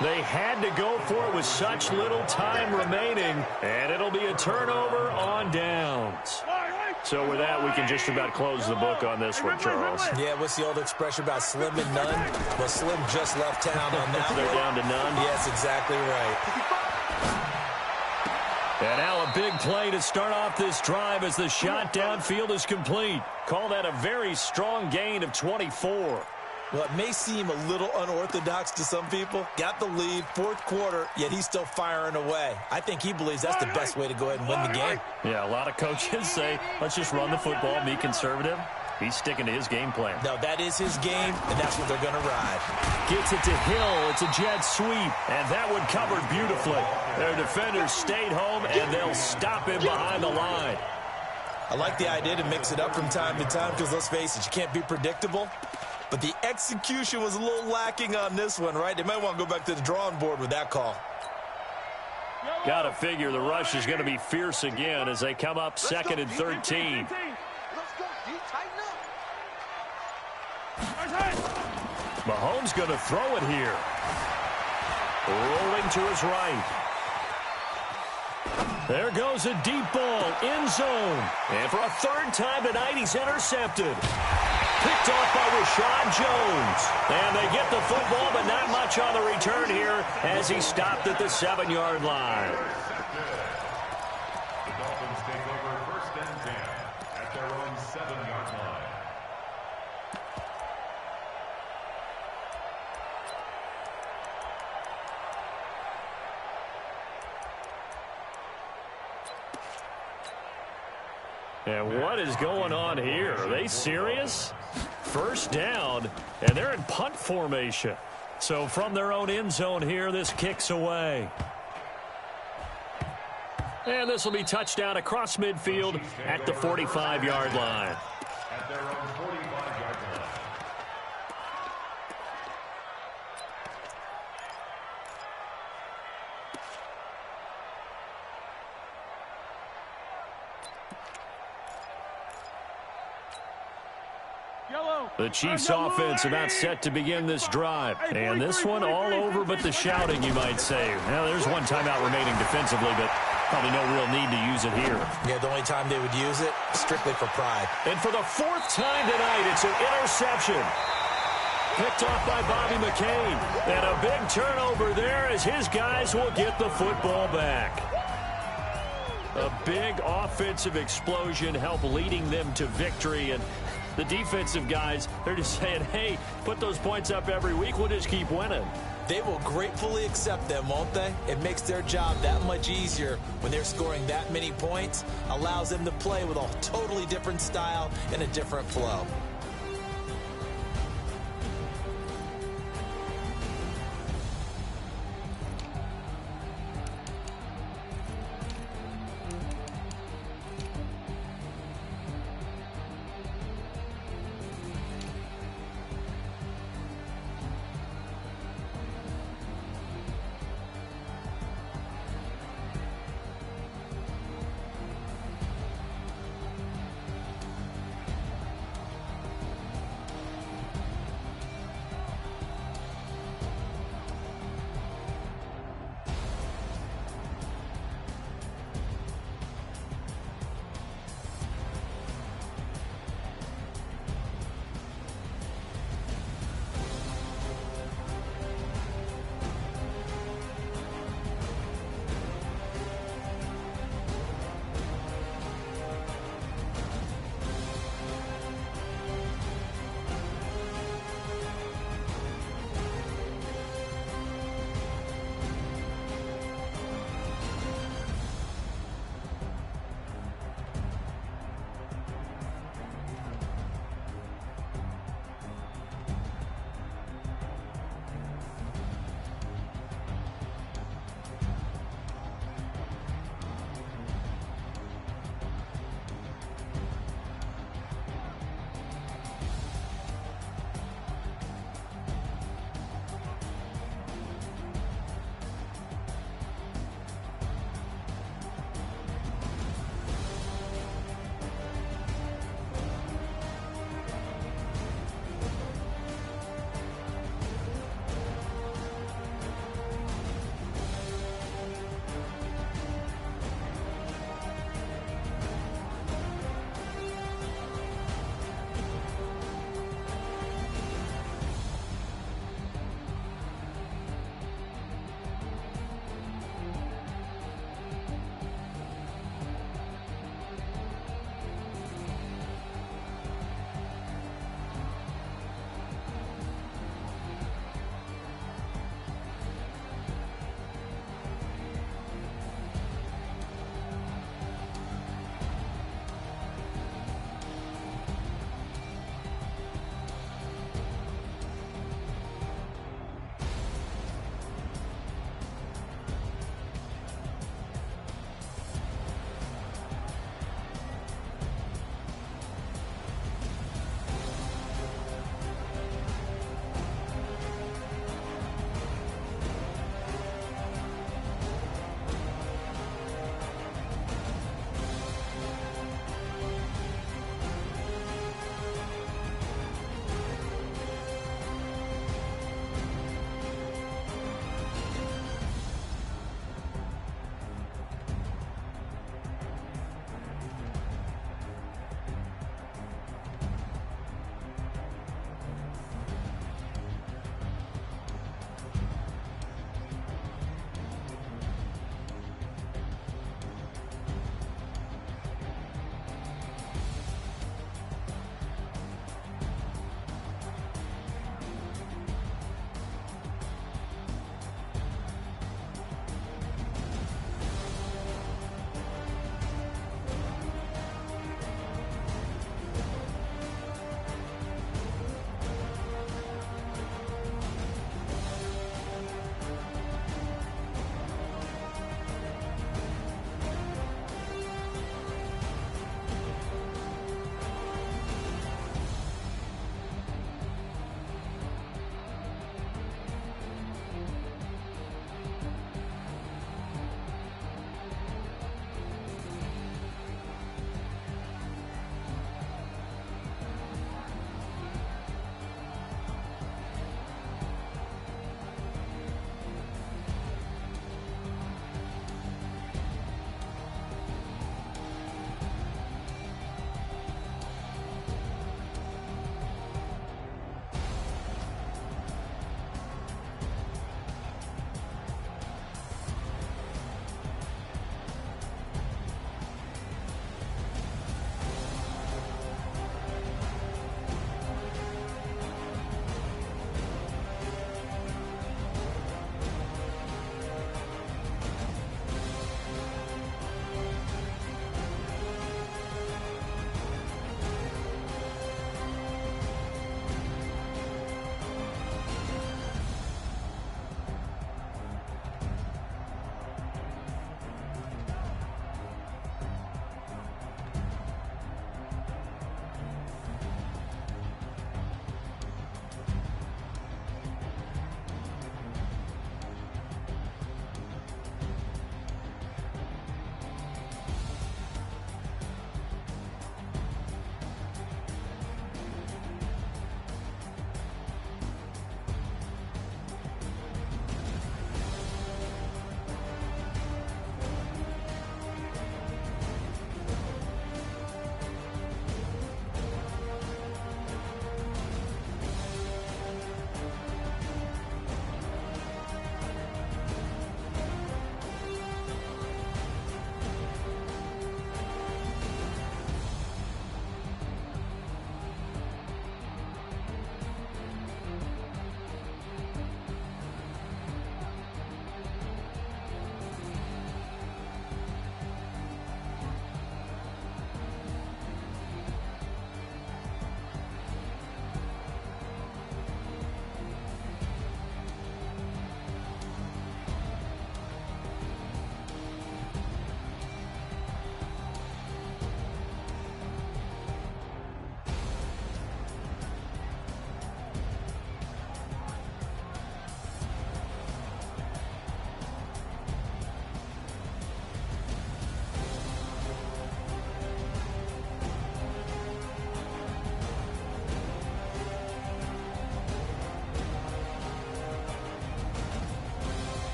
They had to go for it with such little time remaining, and it'll be a turnover on downs. So with that, we can just about close the book on this one, Charles. Yeah, what's the old expression about slim and none? Well, Slim just left town on that. They're down to none? Yes, exactly right. And now a big play to start off this drive as the shot downfield is complete. Call that a very strong gain of 24. Well, it may seem a little unorthodox to some people. Got the lead, fourth quarter, yet he's still firing away. I think he believes that's the best way to go ahead and win the game. Yeah, a lot of coaches say, let's just run the football, be conservative. He's sticking to his game plan. No, that is his game, and that's what they're going to ride. Gets it to Hill. It's a jet sweep, and that one covered beautifully. Their defenders stayed home, and they'll stop him behind the line. I like the idea to mix it up from time to time because, let's face it, you can't be predictable. But the execution was a little lacking on this one, right? They might want to go back to the drawing board with that call. Got to figure the rush is going to be fierce again as they come up second and 13. Mahomes going to throw it here. Rolling to his right. There goes a deep ball, end zone. And for a third time tonight, he's intercepted. Picked off by Rashad Jones. And they get the football, but not much on the return here as he stopped at the 7-yard line. The Dolphins take over first and 10 at their own 7-yard line. And what is going on here? Are they serious? First down, and they're in punt formation. So from their own end zone here, this kicks away. And this will be touchdown across midfield at the 45-yard line. At their own 45-yard line. The Chiefs offense about set to begin this drive. And this one all over but the shouting, you might say. Now, there's one timeout remaining defensively, but probably no real need to use it here. Yeah, the only time they would use it, strictly for pride. And for the fourth time tonight, it's an interception. Picked off by Bobby McCain. And a big turnover there as his guys will get the football back. A big offensive explosion helped leading them to victory. And the defensive guys, they're just saying, hey, put those points up every week. We'll just keep winning. They will gratefully accept them, won't they? It makes their job that much easier when they're scoring that many points. Allows them to play with a totally different style and a different flow.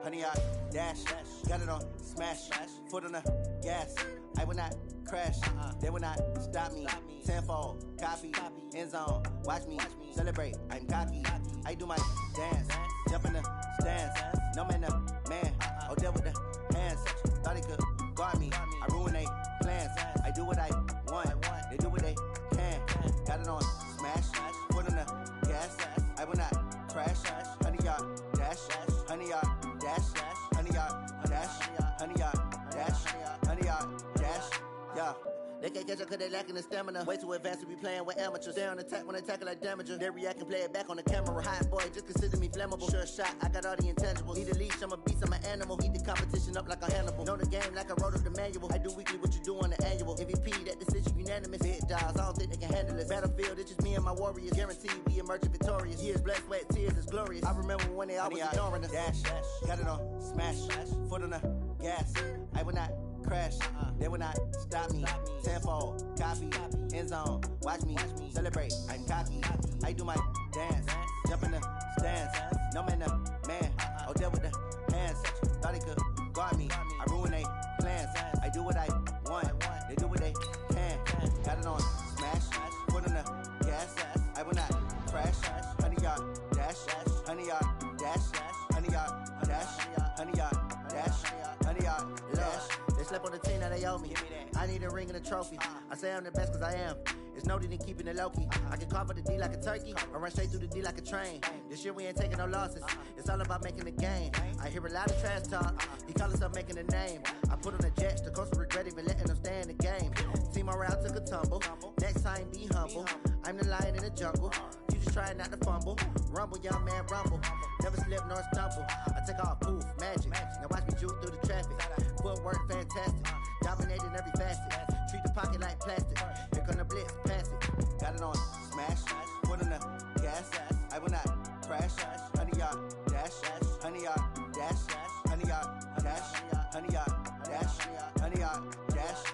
Honey, I dash, got it on smash, foot on the gas. I will not crash, they will not stop me. Tenfold, copy, end zone, watch me celebrate. I'm cocky, I do my dance, jump in the stands. No man, the man, oh, deal with the hands. Thought he could guard me, I ruin they plans. I do what I want, they do what they can. Got it on smash, foot on the gas. I will not crash, honey, y'all dash, honey, y'all dash, honey, y'all dash, honey, y'all dash, honey, y'all dash, yeah. They can't catch up cause they lacking the stamina. Way too advanced to be playing with amateurs. Stay on attack when I tackle like damager. They react and play it back on the camera. Hot boy, just consider me flammable. Sure shot, I got all the intangibles. Need a leash, I'm a beast, I'm an animal. Eat the competition up like a Hannibal. Know the game like I wrote up the manual. I do weekly what you do on the annual. MVP, that decision unanimous. Big dogs, I don't think they can handle it. Battlefield, it's just me and my warriors. Guaranteed we emerge victorious. Years, blood, sweat, tears, it's glorious. I remember when they always ignoring us. Dash, got it on smash, foot on the gas. I will not crash, they will not stop me. Tenfold, copy, end zone, watch me celebrate. I'm cocky, I do my dance, jump in the stands. No man, the man, oh, deal with the hands. Thought he could guard me, I ruin they plans. I do what I want, they do what they can. Got it on smash, foot on the gas. I will not crash, honey, y'all dash, honey, y'all dash, honey, y'all dash, honey, y'all dash, honey, y'all dash. They slept on the team that they owe me. I need a ring and a trophy. I say I'm the best cause I am. It's no need in keeping it low-key. I can carve up the D like a turkey or run straight through the D like a train. This year we ain't taking no losses. It's all about making the game. I hear a lot of trash talk. He call himself making a name. I put on the jets. The coach will regret even letting them stay in the game. Team morale took a tumble. Next time be humble. I'm the lion in the jungle. You just try not to fumble. Rumble, young man, rumble. Never slip nor stumble. I take off, poof, magic. Now watch me juke through the traffic. Footwork fantastic. Dominating every facet. Treat the pocket like plastic. Here come the blitz, pass it. Got it on smash, foot on the gas. I will not crash, honey, y'all dash, honey, y'all dash, honey, y'all dash, honey, y'all dash, honey, y'all dash.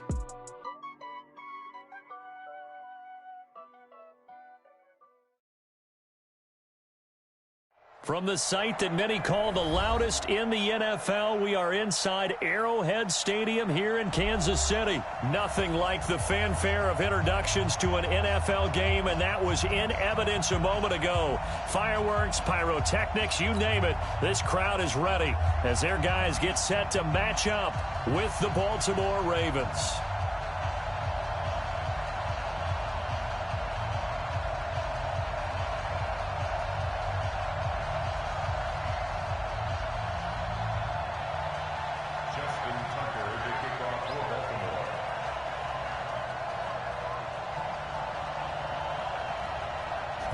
From the site that many call the loudest in the NFL, we are inside Arrowhead Stadium here in Kansas City. Nothing like the fanfare of introductions to an NFL game, and that was in evidence a moment ago. Fireworks, pyrotechnics, you name it. This crowd is ready as their guys get set to match up with the Baltimore Ravens.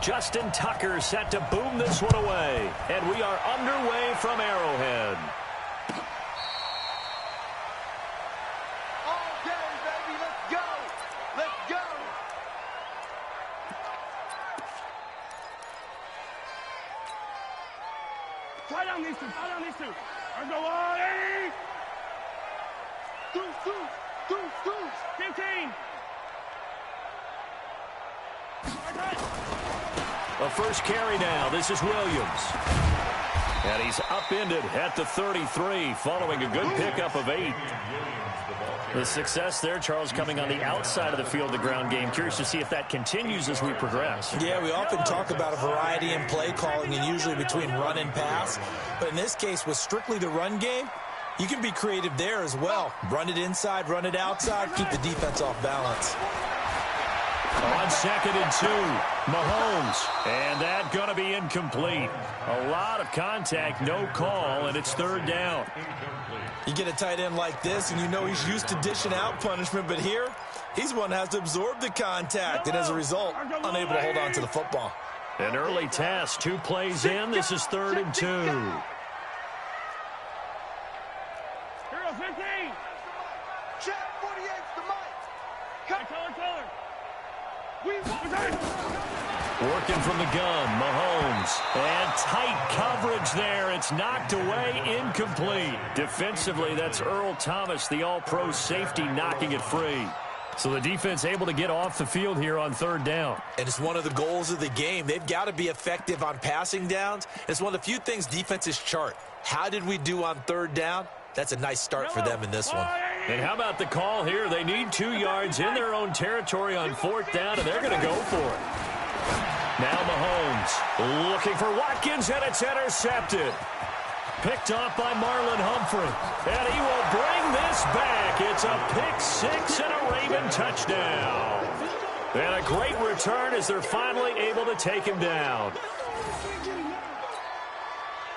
Justin Tucker set to boom this one away. And we are underway from Arrowhead. All day, baby. Let's go. Let's go. Try down these two. Try down these two. Let's go, Wally. Deuce. 15. A first carry now. This is Williams. And he's upended at the 33 following a good pickup of 8. The success there, Charles, coming on the outside of the field, the ground game. Curious to see if that continues as we progress. Yeah, we often talk about a variety in play calling and usually between run and pass. But in this case, with strictly the run game, you can be creative there as well. Run it inside, run it outside, keep the defense off balance. On 2nd and 2, Mahomes, and that going to be incomplete. A lot of contact, no call, and it's 3rd down. You get a tight end like this, and you know he's used to dishing out punishment, but here, he's one that has to absorb the contact, and as a result, unable to hold on to the football. An early test, 2 plays in. This is 3rd and 2. Hero 15. Check 48's the mic. Cut. Color. Working from the gun, Mahomes. And tight coverage there. It's knocked away, incomplete. Defensively, that's Earl Thomas, the all-pro safety, knocking it free. So the defense able to get off the field here on 3rd down. And it's one of the goals of the game. They've got to be effective on passing downs. It's one of the few things defenses chart. How did we do on 3rd down? That's a nice start for them in this one. And how about the call here? They need 2 yards in their own territory on 4th down, and they're going to go for it. Now Mahomes looking for Watkins, and it's intercepted. Picked off by Marlon Humphrey. And he will bring this back. It's a pick 6 and a Raven touchdown. And a great return as they're finally able to take him down.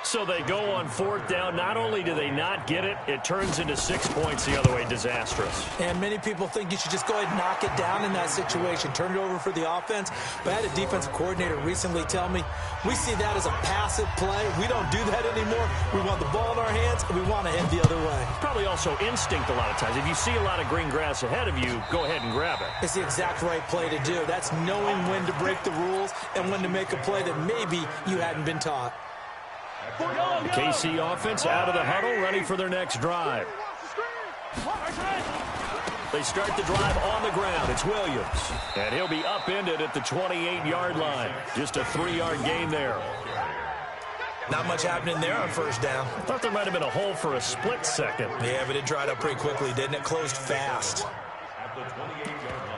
So they go on 4th down. Not only do they not get it, it turns into 6 points the other way. Disastrous. And many people think you should just go ahead and knock it down in that situation. Turn it over for the offense. But I had a defensive coordinator recently tell me, we see that as a passive play. We don't do that anymore. We want the ball in our hands, and we want to head the other way. Probably also instinct a lot of times. If you see a lot of green grass ahead of you, go ahead and grab it. It's the exact right play to do. That's knowing when to break the rules and when to make a play that maybe you hadn't been taught. The KC offense out of the huddle, ready for their next drive. They start the drive on the ground. It's Williams. And he'll be upended at the 28-yard line. Just a 3-yard gain there. Not much happening there on 1st down. Thought there might have been a hole for a split second. Yeah, but it dried up pretty quickly, didn't it? Closed fast. At the 28-yard line.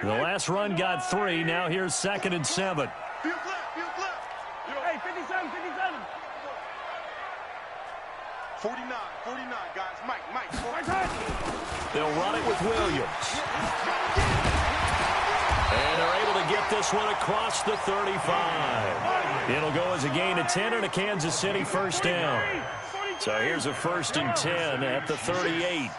The last run got 3. Now here's 2nd and 7. Hey, 57. 49, guys. Mike. They'll run it with Williams. And they're able to get this one across the 35. It'll go as a gain of 10 and a Kansas City 1st down. So here's a 1st and 10 at the 38.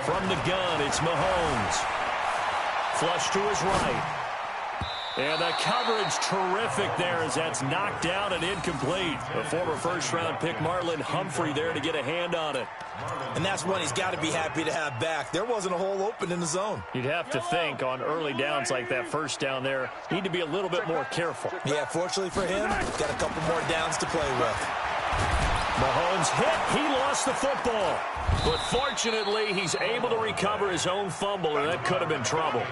From the gun, it's Mahomes. Flush to his right. And the coverage terrific there as that's knocked down and incomplete. A former 1st-round pick, Marlon Humphrey, there to get a hand on it. And that's one he's got to be happy to have back. There wasn't a hole open in the zone. You'd have to think on early downs like that 1st down there, need to be a little bit more careful. Yeah, fortunately for him, got a couple more downs to play with. Mahomes hit He lost the football. But fortunately, he's able to recover his own fumble, or that could have been trouble.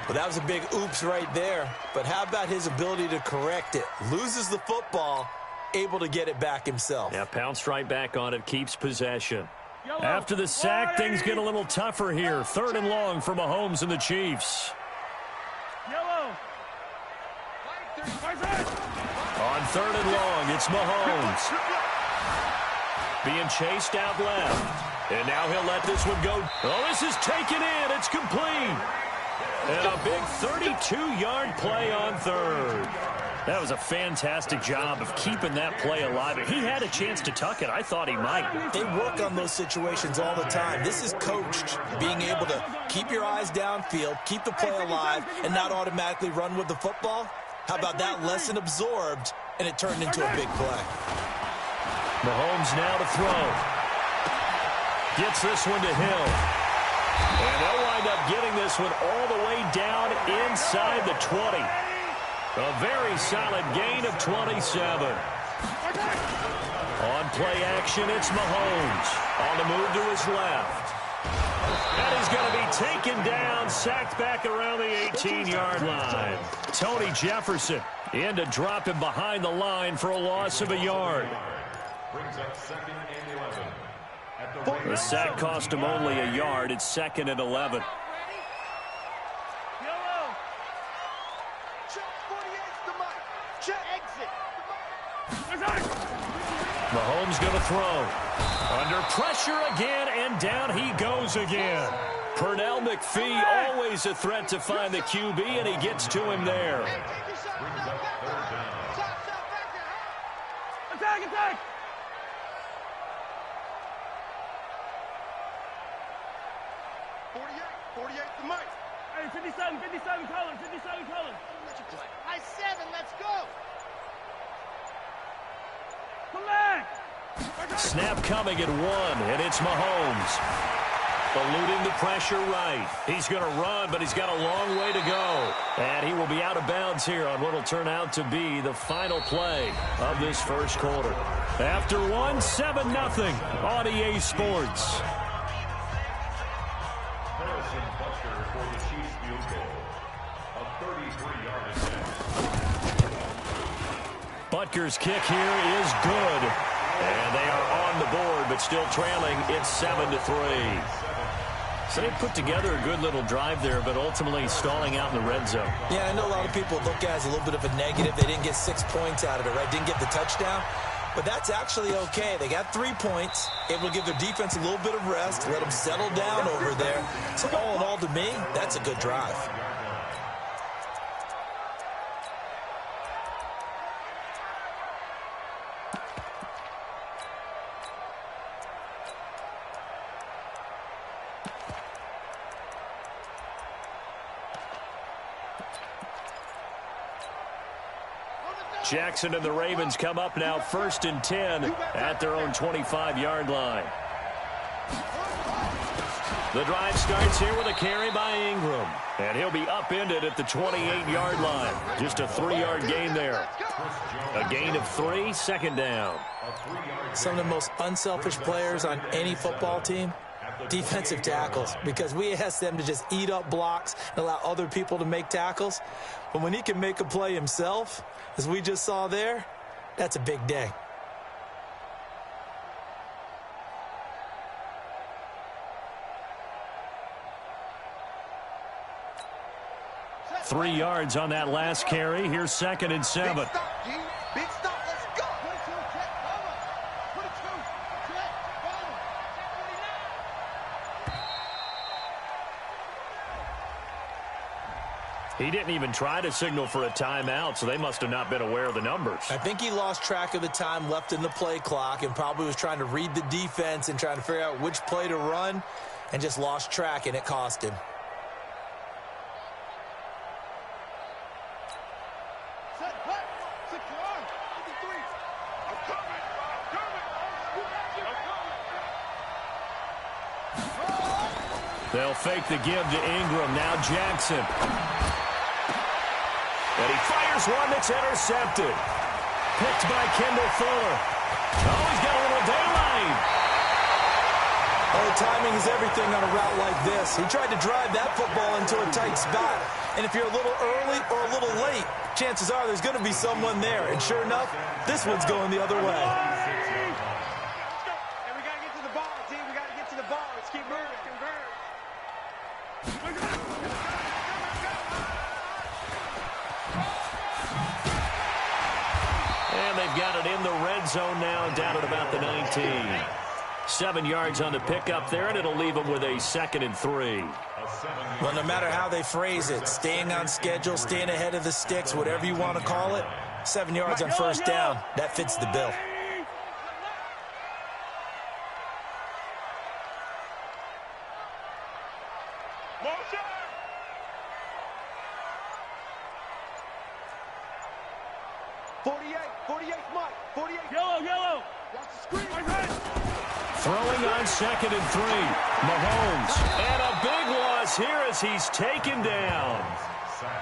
Well, that was a big oops right there. But how about his ability to correct it? Loses the football, able to get it back himself. Yeah, pounced right back on it, keeps possession. After the sack, things get a little tougher here. 3rd and long for Mahomes and the Chiefs. On 3rd and long, it's Mahomes. Being chased out left. And now he'll let this one go. Oh, this is taken in. It's complete. And a big 32-yard play on 3rd. That was a fantastic job of keeping that play alive. If he had a chance to tuck it, I thought he might. They work on those situations all the time. This is coached, being able to keep your eyes downfield, keep the play alive, and not automatically run with the football. How about that lesson absorbed, and it turned into a big play. Mahomes now to throw. Gets this one to Hill. And they'll wind up getting this one all the way down inside the 20. A very solid gain of 27. On play action, it's Mahomes. On the move to his left. And he's going to be taken down, sacked back around the 18-yard line. Tony Jefferson in to drop him behind the line for a loss of a yard. Brings up 2nd and 11. The sack cost him only a yard. It's 2nd and 11. Mahomes going to throw. Under pressure again, and down he goes again. Pernell McPhee, always a threat to find the QB, and he gets to him there. Attack! 48 to Mike. Hey, 57 colors. High 7, let's go. Come back. Snap coming at 1, and it's Mahomes. Eluding the pressure right. He's going to run, but he's got a long way to go. And he will be out of bounds here on what will turn out to be the final play of this first quarter. After 1, 7-0 on EA Sports. Harrison Butker for the Chiefs field goal. A 33-yard attempt. Butker's kick here is good. And they are on the board, but still trailing. It's 7-3. So they put together a good little drive there, but ultimately stalling out in the red zone. Yeah, I know a lot of people look at it as a little bit of a negative. They didn't get 6 points out of it, right? Didn't get the touchdown. But that's actually okay. They got 3 points, able to give their defense a little bit of rest, let them settle down over there. So all in all, to me, that's a good drive. Jackson and the Ravens come up now 1st and 10 at their own 25-yard line. The drive starts here with a carry by Ingram. And he'll be upended at the 28-yard line. Just a 3-yard gain there. A gain of 3, 2nd down. Some of the most unselfish players on any football team, defensive tackles, because we ask them to just eat up blocks and allow other people to make tackles. But when he can make a play himself, as we just saw there, that's a big day. Three yards on that last carry. Here's 2nd and 7. Big stop, let's go. He didn't even try to signal for a timeout, so they must have not been aware of the numbers. I think he lost track of the time left in the play clock and probably was trying to read the defense and trying to figure out which play to run and just lost track, and it cost him. They'll fake the give to Ingram. Now Jackson. And he fires one that's intercepted. Picked by Kendall Fuller. Oh, he's got a little daylight. Oh, timing is everything on a route like this. He tried to drive that football into a tight spot. And if you're a little early or a little late, chances are there's going to be someone there. And sure enough, this one's going the other way. And we got to get to the ball, team. We got to get to the ball. Let's keep moving. And they've got it in the red zone now, down at about the 19. 7 yards on the pickup there, and it'll leave them with a 2nd and 3. Well, no matter how they phrase it, staying on schedule, staying ahead of the sticks, whatever you want to call it, 7 yards on first down, that fits the bill. Motion! Mike. 48. Yellow. Watch the screen. Throwing on 2nd and 3. Mahomes. And a big loss here as he's taken down.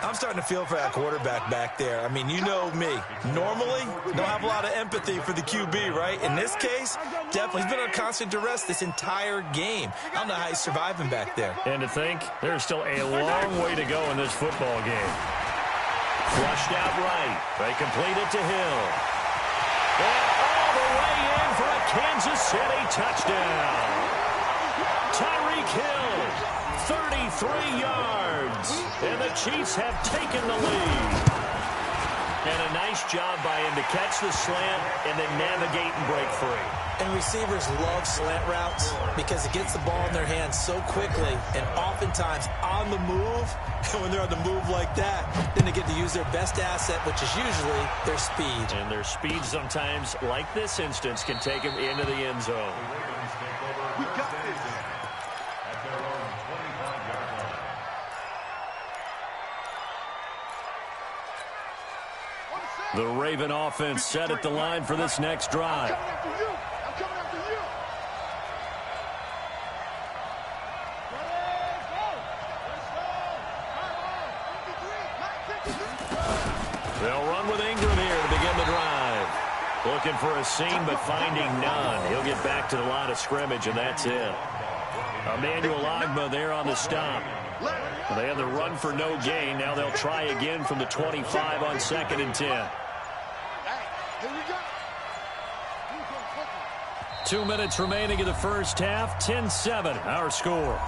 I'm starting to feel for that quarterback back there. I mean, you know me. Normally, don't have a lot of empathy for the QB, right? In this case, definitely. He's been on constant duress this entire game. I don't know how he's surviving back there. And to think, there's still a long way to go in this football game. Flushed out right. They complete it to Hill. And all the way in for a Kansas City touchdown. Tyreek Hill, 33 yards. And the Chiefs have taken the lead. And a nice job by him to catch the slant and then navigate and break free. And receivers love slant routes because it gets the ball in their hands so quickly and oftentimes on the move. And when they're on the move like that, then they get to use their best asset, which is usually their speed. And their speed sometimes, like this instance, can take them into the end zone. We got this. At their own 25-yard line. The Raven offense set at the line for this next drive. I'm coming after you. They'll run with Ingram here to begin the drive. Looking for a seam, but finding none. He'll get back to the line of scrimmage, and that's it. Emmanuel Ogbah there on the stop. They had the run for no gain. Now they'll try again from the 25 on 2nd and 10. 2 minutes remaining in the first half. 10-7, our score.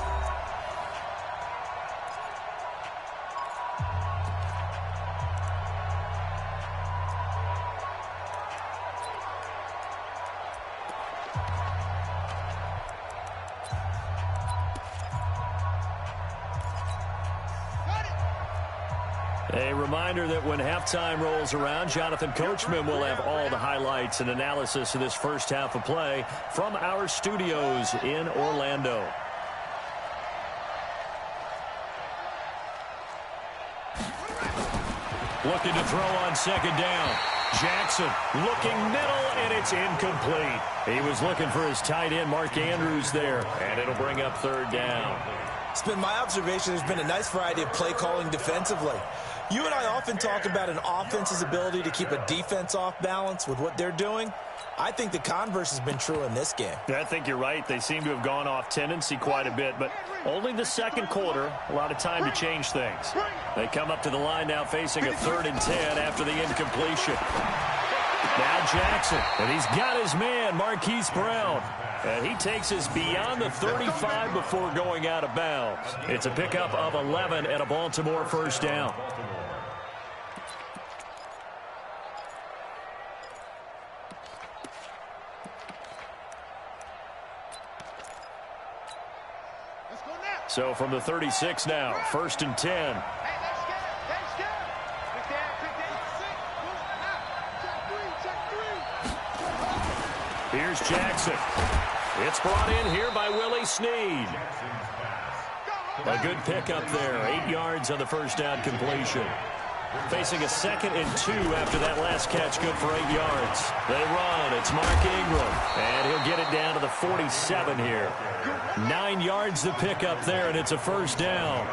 A reminder that when halftime rolls around, Jonathan Coachman will have all the highlights and analysis of this first half of play from our studios in Orlando. Looking to throw on 2nd down. Jackson looking middle, and it's incomplete. He was looking for his tight end, Mark Andrews, there, and it'll bring up 3rd down. It's been my observation there's been a nice variety of play calling defensively. You and I often talk about an offense's ability to keep a defense off balance with what they're doing. I think the converse has been true in this game. Yeah, I think you're right. They seem to have gone off tendency quite a bit, but only the second quarter, a lot of time to change things. They come up to the line now facing a 3rd and 10 after the incompletion. Now Jackson, and he's got his man, Marquise Brown. And he takes us beyond the 35 before going out of bounds. It's a pickup of 11 and a Baltimore 1st down. So from the 36 now, 1st and 10. Here's Jackson. It's brought in here by Willie Snead. A good pickup there. 8 yards on the first down completion. Facing a 2nd and 2 after that last catch, good for 8 yards. They run. It's Mark Ingram. And he'll get it down to the 47 here. 9 yards to pick up there, and it's a 1st down.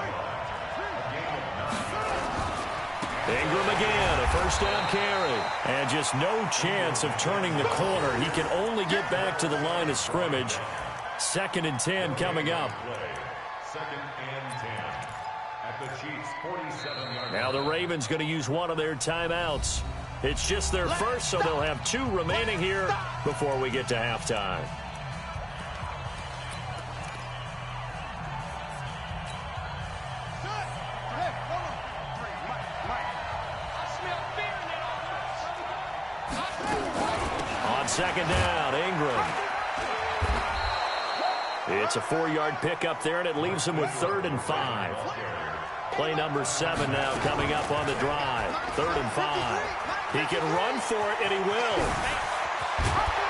Ingram again, a 1st down carry. And just no chance of turning the corner. He can only get back to the line of scrimmage. 2nd and 10 coming up. 2nd and 10 at the Chiefs' 47-yard line. Now the Ravens going to use one of their timeouts. It's just their first, so they'll have 2 remaining here before we get to halftime. On 2nd down, Ingram. It's a 4-yard pickup there, and it leaves him with 3rd and 5. Play number 7 now coming up on the drive. 3rd and 5. He can run for it, and he will.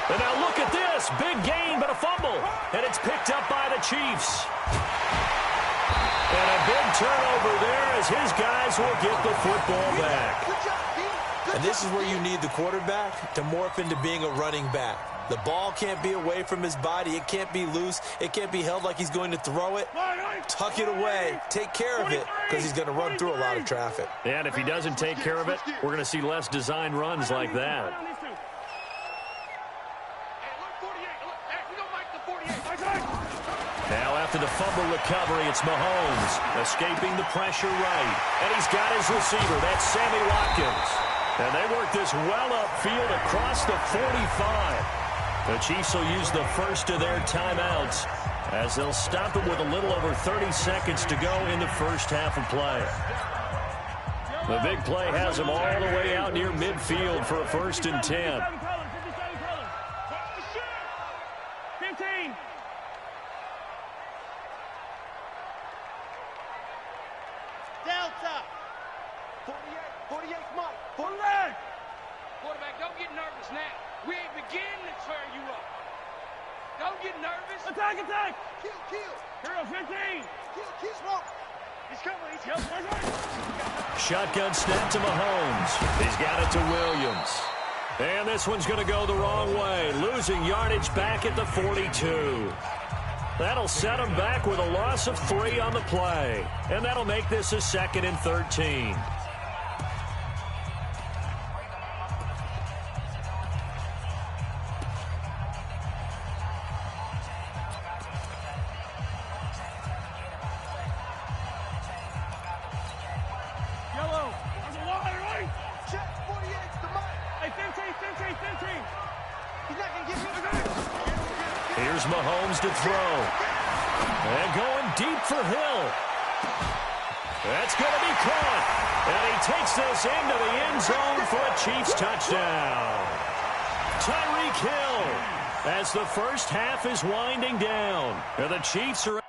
And now look at this. Big gain, but a fumble. And it's picked up by the Chiefs. And a big turnover there as his guys will get the football back. And this is where you need the quarterback to morph into being a running back. The ball can't be away from his body. It can't be loose. It can't be held like he's going to throw it. Tuck it away. Take care of it because he's going to run through a lot of traffic. And if he doesn't take care of it, we're going to see less design runs like that. Now after the fumble recovery, it's Mahomes escaping the pressure right. And he's got his receiver. That's Sammy Watkins. And they work this well upfield across the 45. The Chiefs will use the first of their timeouts as they'll stop it with a little over 30 seconds to go in the first half of play. The big play has them all the way out near midfield for a 1st and 10. 15. Delta. 48, Mike. Quarterback, don't get nervous now. We ain't beginning to tear you up. Don't get nervous. Attack. Kill. Hero 15. Kill, smoke. He's coming. Shotgun snap to Mahomes. He's got it to Williams. And this one's going to go the wrong way. Losing yardage back at the 42. That'll set him back with a loss of 3 on the play. And that'll make this a 2nd and 13. Here's Mahomes to throw. And going deep for Hill. That's going to be caught. And he takes this into the end zone for a Chiefs touchdown. Tyreek Hill as the first half is winding down. And the Chiefs are